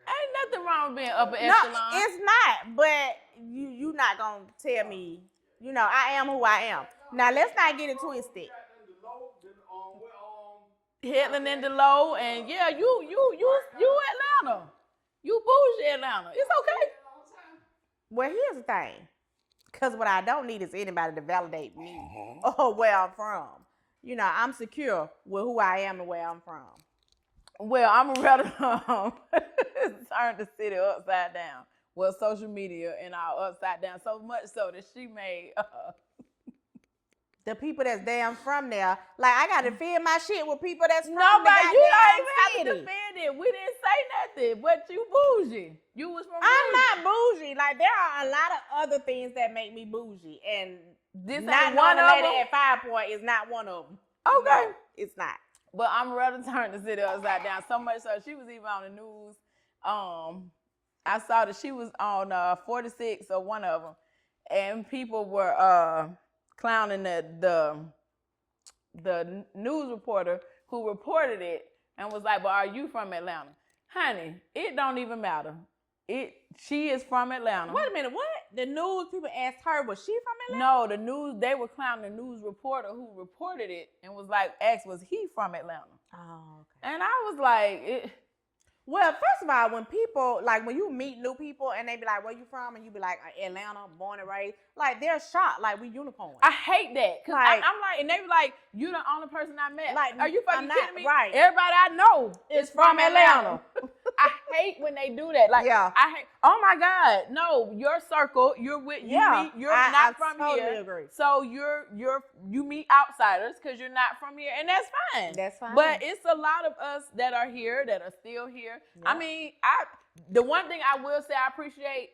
A: Ain't nothing wrong with being upper echelon.
B: No, it's not. But you not gonna tell me. You know, I am who I am. Now let's not get it twisted.
A: Hitler and DeLow, and yeah, you Atlanta. You bougie Atlanta. It's okay.
B: Well, here's the thing. Because what I don't need is anybody to validate me or where I'm from. You know, I'm secure with who I am and where I'm from.
A: Well, I'm rather turn the city upside down. Well, social media and all upside down, so much so that she made
B: the people that's damn from there. Like, I got to defend my shit with people that's from
A: nobody.
B: The
A: you don't even
B: city.
A: have to defend it. We didn't say nothing, but you bougie. You was from bougie.
B: I'm not bougie. Like, there are a lot of other things that make me bougie, and
A: this
B: not
A: ain't one of
B: lady
A: them.
B: at 5 Point is not one of them.
A: Okay,
B: no, it's not.
A: But Omeretta turned the city upside down so much so she was even on the news. I saw that she was on 46 or one of them, and people were clowning the news reporter who reported it and was like, "But are you from Atlanta, honey? It don't even matter. She is from Atlanta."
B: Wait a minute, what? The news people asked her, was she from Atlanta?
A: No, the news, they were clowning the news reporter who reported it and was like, asked, was he from Atlanta?
B: Oh, okay.
A: And I was like,
B: Well, first of all, when people, like when you meet new people and they be like, where you from? And you be like, Atlanta, born and raised. Like, they're shocked. Like, we unicorns.
A: I hate that. Because
B: Like-
A: I'm like, and they be like, you the only person I met.
B: Like,
A: are you fucking
B: I'm not-
A: kidding me?
B: right.
A: Everybody I know is from Atlanta. I hate when they do that. Like,
B: Yeah.
A: I hate, oh my God, no, your circle, you're with, you meet, you're not from
B: totally
A: here.
B: agree.
A: So you meet outsiders because you're not from here, and that's fine.
B: That's fine.
A: But it's a lot of us that are here, that are still here.
B: Yeah.
A: I mean, the one thing I will say I appreciate,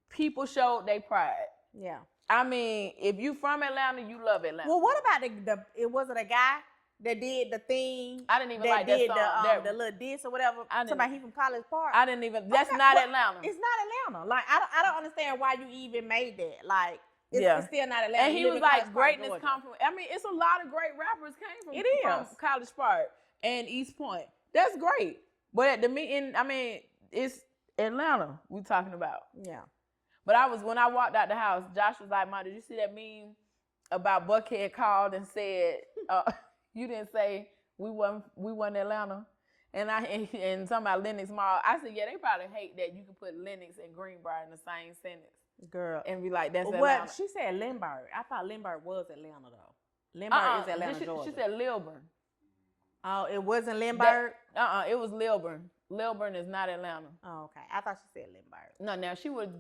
A: people showed their pride.
B: Yeah.
A: I mean, if you from Atlanta, you love Atlanta.
B: Well, what about it wasn't a guy that did the thing?
A: I didn't even
B: that
A: like that
B: did
A: song.
B: the little diss or whatever.
A: I didn't-
B: Somebody he from College Park.
A: I didn't even. That's
B: Okay,
A: not
B: well,
A: Atlanta.
B: It's not Atlanta. Like I don't understand why you even made that. Like it's,
A: Yeah.
B: it's still not Atlanta.
A: And
B: You
A: he
B: live
A: was
B: in
A: like,
B: College Park,
A: greatness
B: Georgia.
A: come from. I mean, it's a lot of great rappers came from.
B: It
A: from
B: is.
A: College Park and East Point. That's great. But at the meeting, I mean, it's Atlanta we talking about.
B: Yeah.
A: But when I walked out the house, Josh was like, "Ma, did you see that meme about Buckhead called and said, you didn't say we wasn't Atlanta?" And something about Lenox Mall. I said, yeah, they probably hate that you can put Lenox and Greenbrier in the same sentence
B: Girl.
A: and be like, that's
B: Well,
A: Atlanta.
B: she said Lindbergh. I thought Lindbergh was Atlanta though. Lindbergh is Atlanta, Georgia.
A: She said Lilburn.
B: Oh, it wasn't Lindbergh?
A: It was Lilburn. Lilburn is not Atlanta.
B: Oh, okay. I thought she said Lindbergh.
A: No, now she would,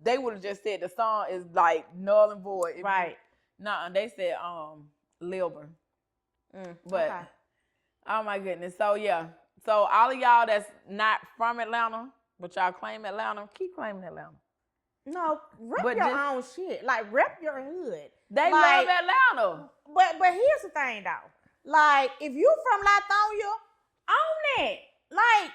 A: they would have just said the song is like null and void.
B: Right.
A: No, they said Lilburn. But
B: okay.
A: oh my goodness. So yeah. So all of y'all that's not from Atlanta, but y'all claim Atlanta, keep claiming Atlanta.
B: No, rep
A: But
B: your
A: just-
B: own shit. Like rep your hood.
A: They
B: Like-
A: love Atlanta.
B: But here's the thing though. Like if you from Lithonia, own it. Like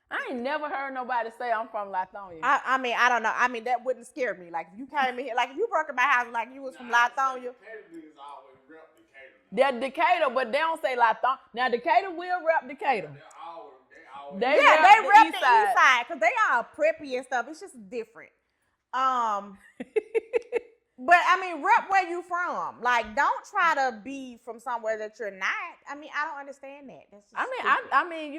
A: I ain't never heard nobody say I'm from Lithonia.
B: I mean, I don't know. I mean, that wouldn't scare me. Like if you came in here, like if you broke in my house like you was from Lithonia.
C: Decatur niggas always rep Decatur.
A: They're Decatur, but they don't say Lithonia. Now Decatur will rep Decatur.
C: They always
A: They
B: Yeah,
A: rep
B: they
A: the
B: rep the
A: east
B: east
A: side.
B: side because they are preppy and stuff. It's just different. But I mean, rep where you from. Like, don't try to be from somewhere that you're not. I mean, I don't understand that. That's just stupid.
A: I mean,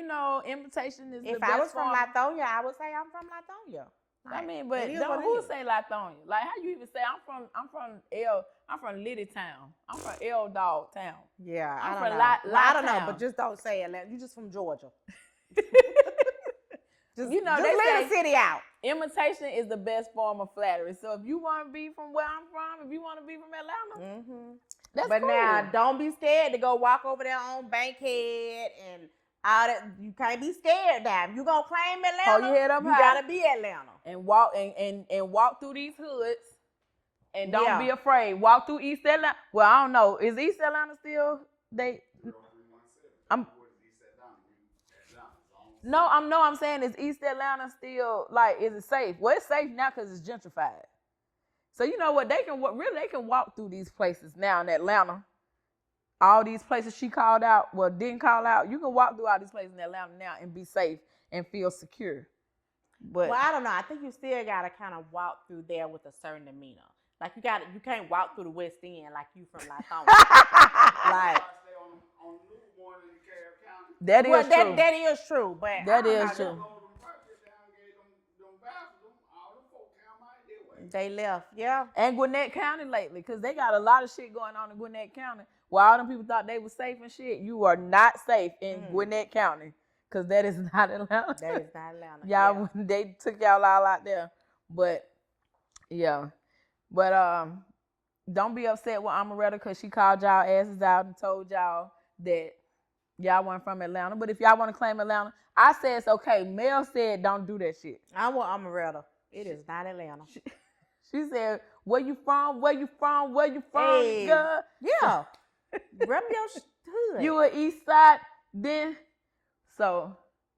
A: imitation is
B: If
A: the
B: I
A: best
B: was from
A: form.
B: Lithonia, I would say I'm from Lithonia.
A: I mean, but
B: it is
A: don't
B: what it
A: who
B: is.
A: say Lithonia? Like, how you even say I'm from Liddy Town. I'm from L Dog Town.
B: Yeah,
A: I'm
B: I
A: from
B: don't know.
A: Li-
B: I don't know,
A: Li-Town.
B: but just don't say Atlanta. You just from Georgia. Just,
A: You know,
B: just
A: they
B: leave the
A: say-
B: city out.
A: Imitation is the best form of flattery. So if you want to be from where I'm from, if you want to be from Atlanta, that's
B: But
A: cool.
B: now, don't be scared to go walk over there on Bankhead and all that. You can't be scared now. If you gonna claim Atlanta,
A: Hold your head up
B: you
A: high.
B: gotta be Atlanta.
A: and walk and walk through these hoods and don't
B: Yeah.
A: be afraid. Walk through East Atlanta. Well, I don't know. Is East Atlanta still I'm saying is East Atlanta still like, is it safe? Well, it's safe now because it's gentrified. So you know what, they can walk through these places now in Atlanta. All these places she called out, well, didn't call out. You can walk through all these places in Atlanta now and be safe and feel secure. But
B: Well, I don't know. I think you still gotta kind of walk through there with a certain demeanor. Like you can't walk through the West End like you from Lithonia. Like
A: that is true.
B: that is true. But
A: That
B: I don't
A: is
B: know.
A: true.
B: They left. Yeah.
A: And Gwinnett County lately, because they got a lot of shit going on in Gwinnett County. While all them people thought they were safe and shit, you are not safe in Gwinnett County, because that is not Atlanta.
B: That is not Atlanta.
A: Y'all, they took y'all all out there. But, yeah. But don't be upset with Omeretta because she called y'all asses out and told y'all that y'all weren't from Atlanta. But if y'all want to claim Atlanta, I said it's okay. Mel said don't do that shit.
B: I want Omeretta. It is not Atlanta.
A: She said, where you from? Where you from? Where you from,
B: Hey.
A: girl?
B: Yeah. Rep your hood.
A: You a East Side then? So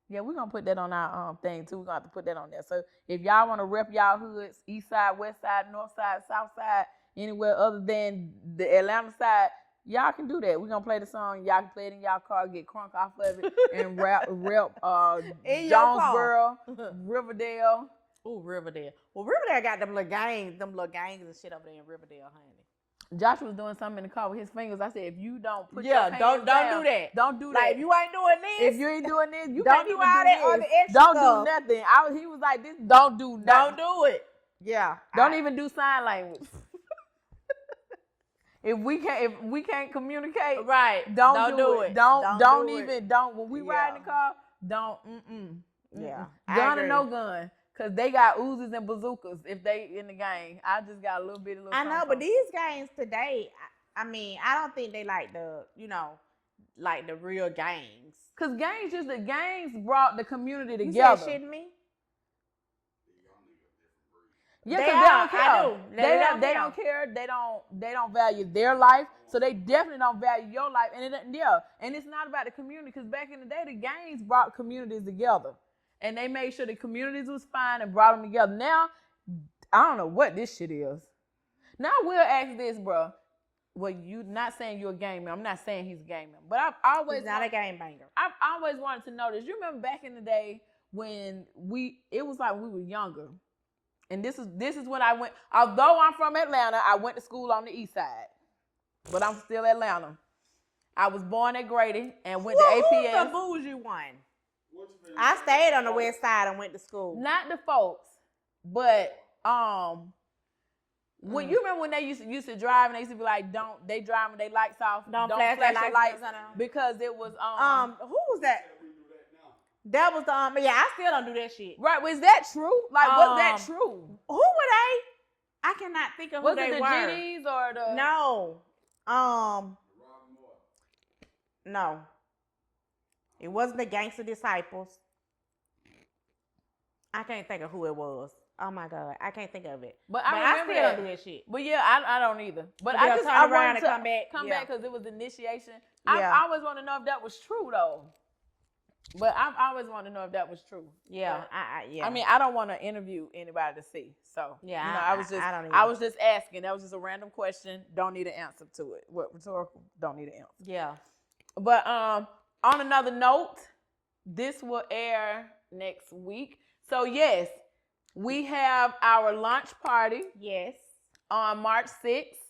A: yeah, we're gonna put that on our thing too. We're gonna have to put that on there. So if y'all wanna rep y'all hoods, East Side, West Side, North Side, South Side, anywhere other than the Atlanta side, y'all can do that. We're gonna play the song. Y'all can play it in y'all car, get crunk off of it, and rep
B: In your car.
A: Jonesboro, Riverdale.
B: Ooh, Riverdale. Well, Riverdale got them little gangs and shit over there in Riverdale, honey.
A: Josh was doing something in the car with his fingers. I said, if you don't put your
B: Yeah,
A: hands
B: don't
A: down,
B: do that.
A: Don't do that.
B: Like, if you ain't doing this,
A: If you ain't doing this, you
B: don't
A: can't
B: do
A: even
B: all
A: do
B: that other
A: this.
B: extra
A: Don't
B: stuff.
A: do nothing. He was like, this. Don't do nothing.
B: don't do it. Yeah.
A: Don't even do sign language. If we can't communicate,
B: Right.
A: don't do it. Don't
B: do
A: even
B: it.
A: when we ride in the car, don't
B: Yeah. I
A: gun or
B: agree.
A: no gun. Cause they got Uzis and bazookas if they in the gang. I just got a little bit.
B: I know, but these gangs today, I mean, I don't think they like the real gangs.
A: Cause the gangs brought the community
B: You
A: together.
B: say shitting me?
A: Yeah,
B: They
A: because
B: are.
A: they don't care.
B: I do.
A: They don't care. They don't value their life, so they definitely don't value your life. And it's not about the community. Because back in the day, the gangs brought communities together, and they made sure the communities was fine and brought them together. Now, I don't know what this shit is. Now we'll ask this, bro. Well, you not saying you're a gang member. I'm not saying he's a gang member, but I've always
B: He's not a gang banger.
A: I've always wanted to know this. You remember back in the day when it was like we were younger. And this is when I went, although I'm from Atlanta, I went to school on the east side. But I'm still Atlanta. I was born at Grady and went to APS.
B: Who's the bougie one? I stayed on the west side and went to school.
A: Not the folks, but when you remember when they used to drive and they used to be like, they drive with their lights off, don't flash their lights because it was
B: who was that? That was the yeah, I still don't do that shit.
A: Right, was that true? Like, was that true?
B: Who were they? I cannot think of who they were.
A: Was it the GDs or the
B: No. It wasn't the Gangster Disciples. I can't think of who it was. Oh my God, I can't think of it.
A: But I remember
B: still don't do that shit.
A: But yeah, I don't either. But
B: I
A: just
B: turn around
A: wanted
B: and
A: to
B: come
A: back because it was initiation.
B: Yeah.
A: I always want to know if that was true though. But I always want to know if that was true.
B: Yeah,
A: but, I mean, I don't want to interview anybody to see. So
B: yeah,
A: I was just asking. That was just a random question. Don't need an answer to it. What rhetorical? Don't need an answer.
B: Yeah.
A: But on another note, this will air next week. So yes, we have our launch party.
B: Yes.
A: On March 6th.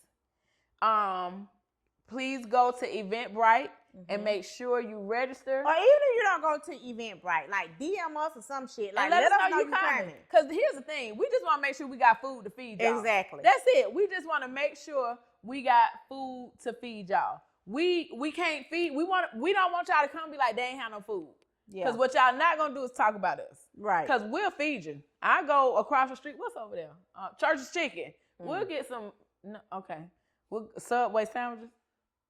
A: Please go to Eventbrite. And make sure you register.
B: Or even if you don't go to Eventbrite, like DM us or some shit. Like, let us know you coming.
A: Because here's the thing. We just want to make sure we got food to feed y'all.
B: Exactly.
A: That's it. We just want to make sure we got food to feed y'all. We can't feed. We don't want y'all to come and be like, they ain't have no food. Yeah. Because what y'all not going to do is talk about us. Right. Because we'll feed you. I go across the street. What's over there? Church's Chicken. We'll get some. No, okay. Subway sandwiches.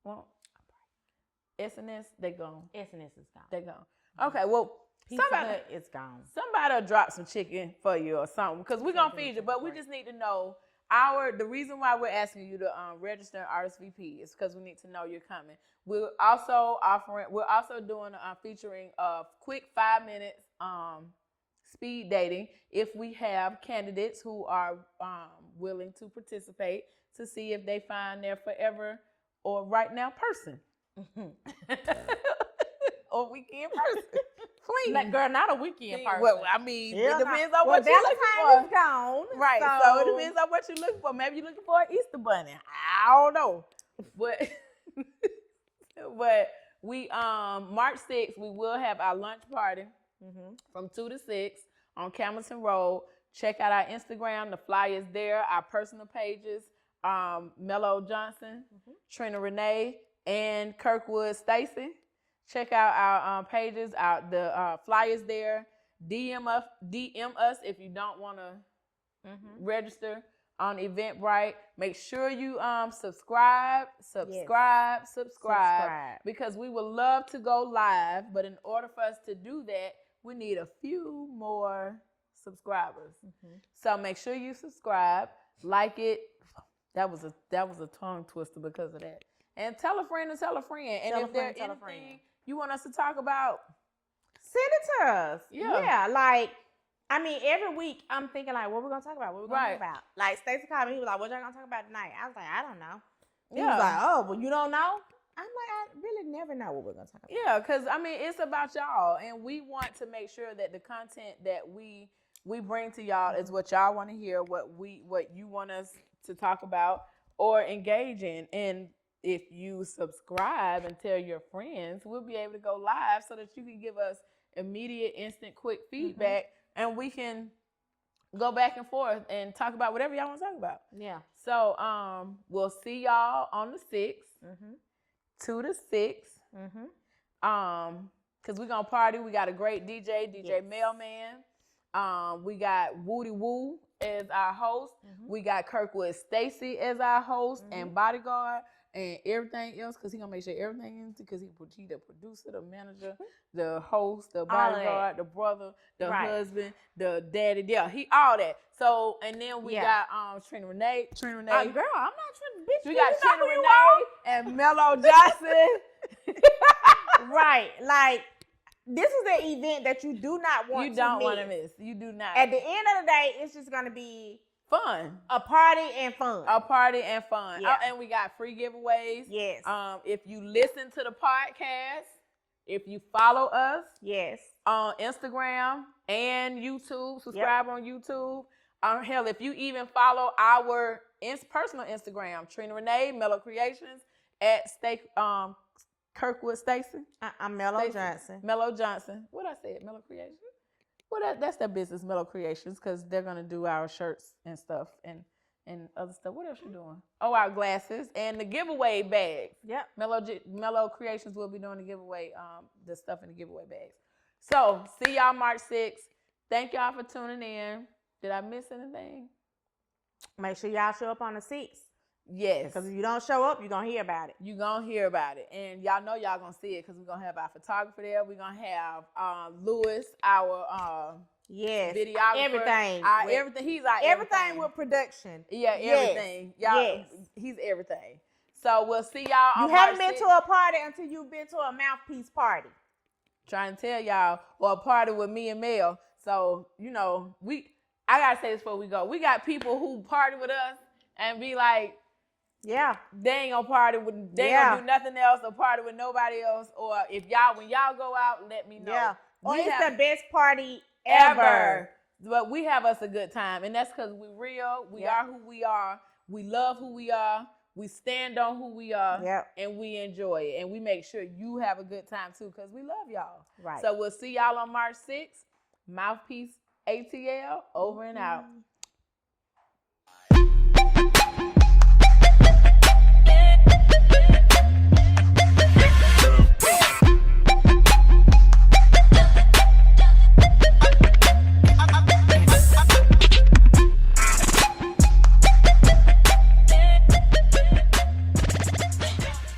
A: Well, S&S, they gone.
B: S&S is gone.
A: They gone. Okay, well, somebody
B: is gone.
A: Somebody will drop some chicken for you or something because we're going to feed you. But we just need to know the reason why we're asking you to register RSVP is because we need to know you're coming. We're also doing featuring a quick 5 minutes speed dating if we have candidates who are willing to participate to see if they find their forever or right now person. Or weekend person. Please.
B: Like, girl, not a weekend person.
A: Well, I mean, it depends on what you're looking for.
B: Valentine's is gone.
A: Right. So it depends on what you're looking for. Maybe you're looking for an Easter bunny. I don't know. But we March 6th, we will have our lunch party from 2 to 6 on Camerton Road. Check out our Instagram. The flyers there. Our personal pages. Melo Johnson, Trena Renea, and Kirkwood Stacy. Check out our pages, the flyers there. DM us if you don't want to register on Eventbrite. Make sure you subscribe, because we would love to go live. But in order for us to do that, we need a few more subscribers. So make sure you subscribe, like it. That was a tongue twister because of that. And tell a friend to tell a friend. And
B: Tell a
A: if there's
B: friend, tell a friend.
A: anything you want us to talk about,
B: send it to us.
A: Yeah.
B: Yeah, like, I mean, every week I'm thinking like, what we gonna talk about? What we gonna
A: Right.
B: talk about? Like Stacey called me, he was like, what y'all gonna talk about tonight? I was like, I don't know. He
A: Yeah.
B: was like, oh, well, you don't know? I'm like, I really never know what we're gonna talk about.
A: yeah, because I mean, it's about y'all, and we want to make sure that the content that we bring to y'all is what y'all want to hear, what you want us to talk about or engage in. And if you subscribe and tell your friends, we'll be able to go live so that you can give us immediate, instant, quick feedback, and we can go back and forth and talk about whatever y'all want to talk about.
B: Yeah.
A: So we'll see y'all on the 6th, 2 to 6. Cause we're gonna party. We got a great DJ
B: Yes.
A: Mailman. We got Woody Woo as our host. We got Kirkwood Stacy as our host and bodyguard and everything else, cause he gonna make sure everything is, cause he the producer, the manager, the host, the bodyguard, the brother, the husband, the daddy. Yeah, he all that. So and then we got Trena Renea.
B: Girl, I'm not trying, bitch.
A: We
B: you
A: got
B: know
A: Trena
B: who you
A: Renea and Melo Johnson.
B: Right. Like, this is an event that you do not want to miss.
A: You don't want to miss. You do not.
B: At the end of the day, it's just going to be
A: fun.
B: a party and fun.
A: A party and fun.
B: Yeah.
A: And we got free giveaways.
B: Yes.
A: If you listen to the podcast, if you follow us
B: Yes.
A: on Instagram and YouTube, subscribe on YouTube. Hell, if you even follow our personal Instagram, Trena Renea, Melo Creations, at Kirkwood Stacy.
B: I'm Melo Johnson.
A: Melo Johnson. What I said? Melo Creations. Well, that's their business, Melo Creations, because they're gonna do our shirts and stuff and other stuff. What else you doing? Oh, our glasses and the giveaway bags.
B: Yep.
A: Melo Creations will be doing the giveaway, the stuff in the giveaway bags. So see y'all March 6th. Thank y'all for tuning in. Did I miss anything?
B: Make sure y'all show up on the 6th.
A: Yes.
B: Because if you don't show up, you're going to hear about it.
A: You're going to hear about it. And y'all know y'all going to see it because we're going to have our photographer there. We're going to have Lewis, our
B: yes.
A: videographer.
B: Everything.
A: Everything. He's our
B: everything with production.
A: Yeah, everything.
B: Yes.
A: Y'all,
B: yes.
A: He's everything. So we'll see y'all on
B: You haven't
A: March
B: been
A: 6th.
B: to a party until you've been to a mouthpiece party.
A: Trying to tell y'all, or a party with me and Mel. So, you know, I got to say this before we go. We got people who party with us and be like,
B: yeah,
A: they ain't gonna party with, they ain't gonna do nothing else or party with nobody else. Or if when y'all go out, let me know.
B: Yeah. Or
A: it's
B: the best party ever.
A: But we have us a good time. And that's because we real. We are who we are. We love who we are. We stand on who we are.
B: Yep.
A: And we enjoy it. And we make sure you have a good time too because we love y'all.
B: Right.
A: So we'll see y'all on March 6th. Mouthpiece ATL, over and out.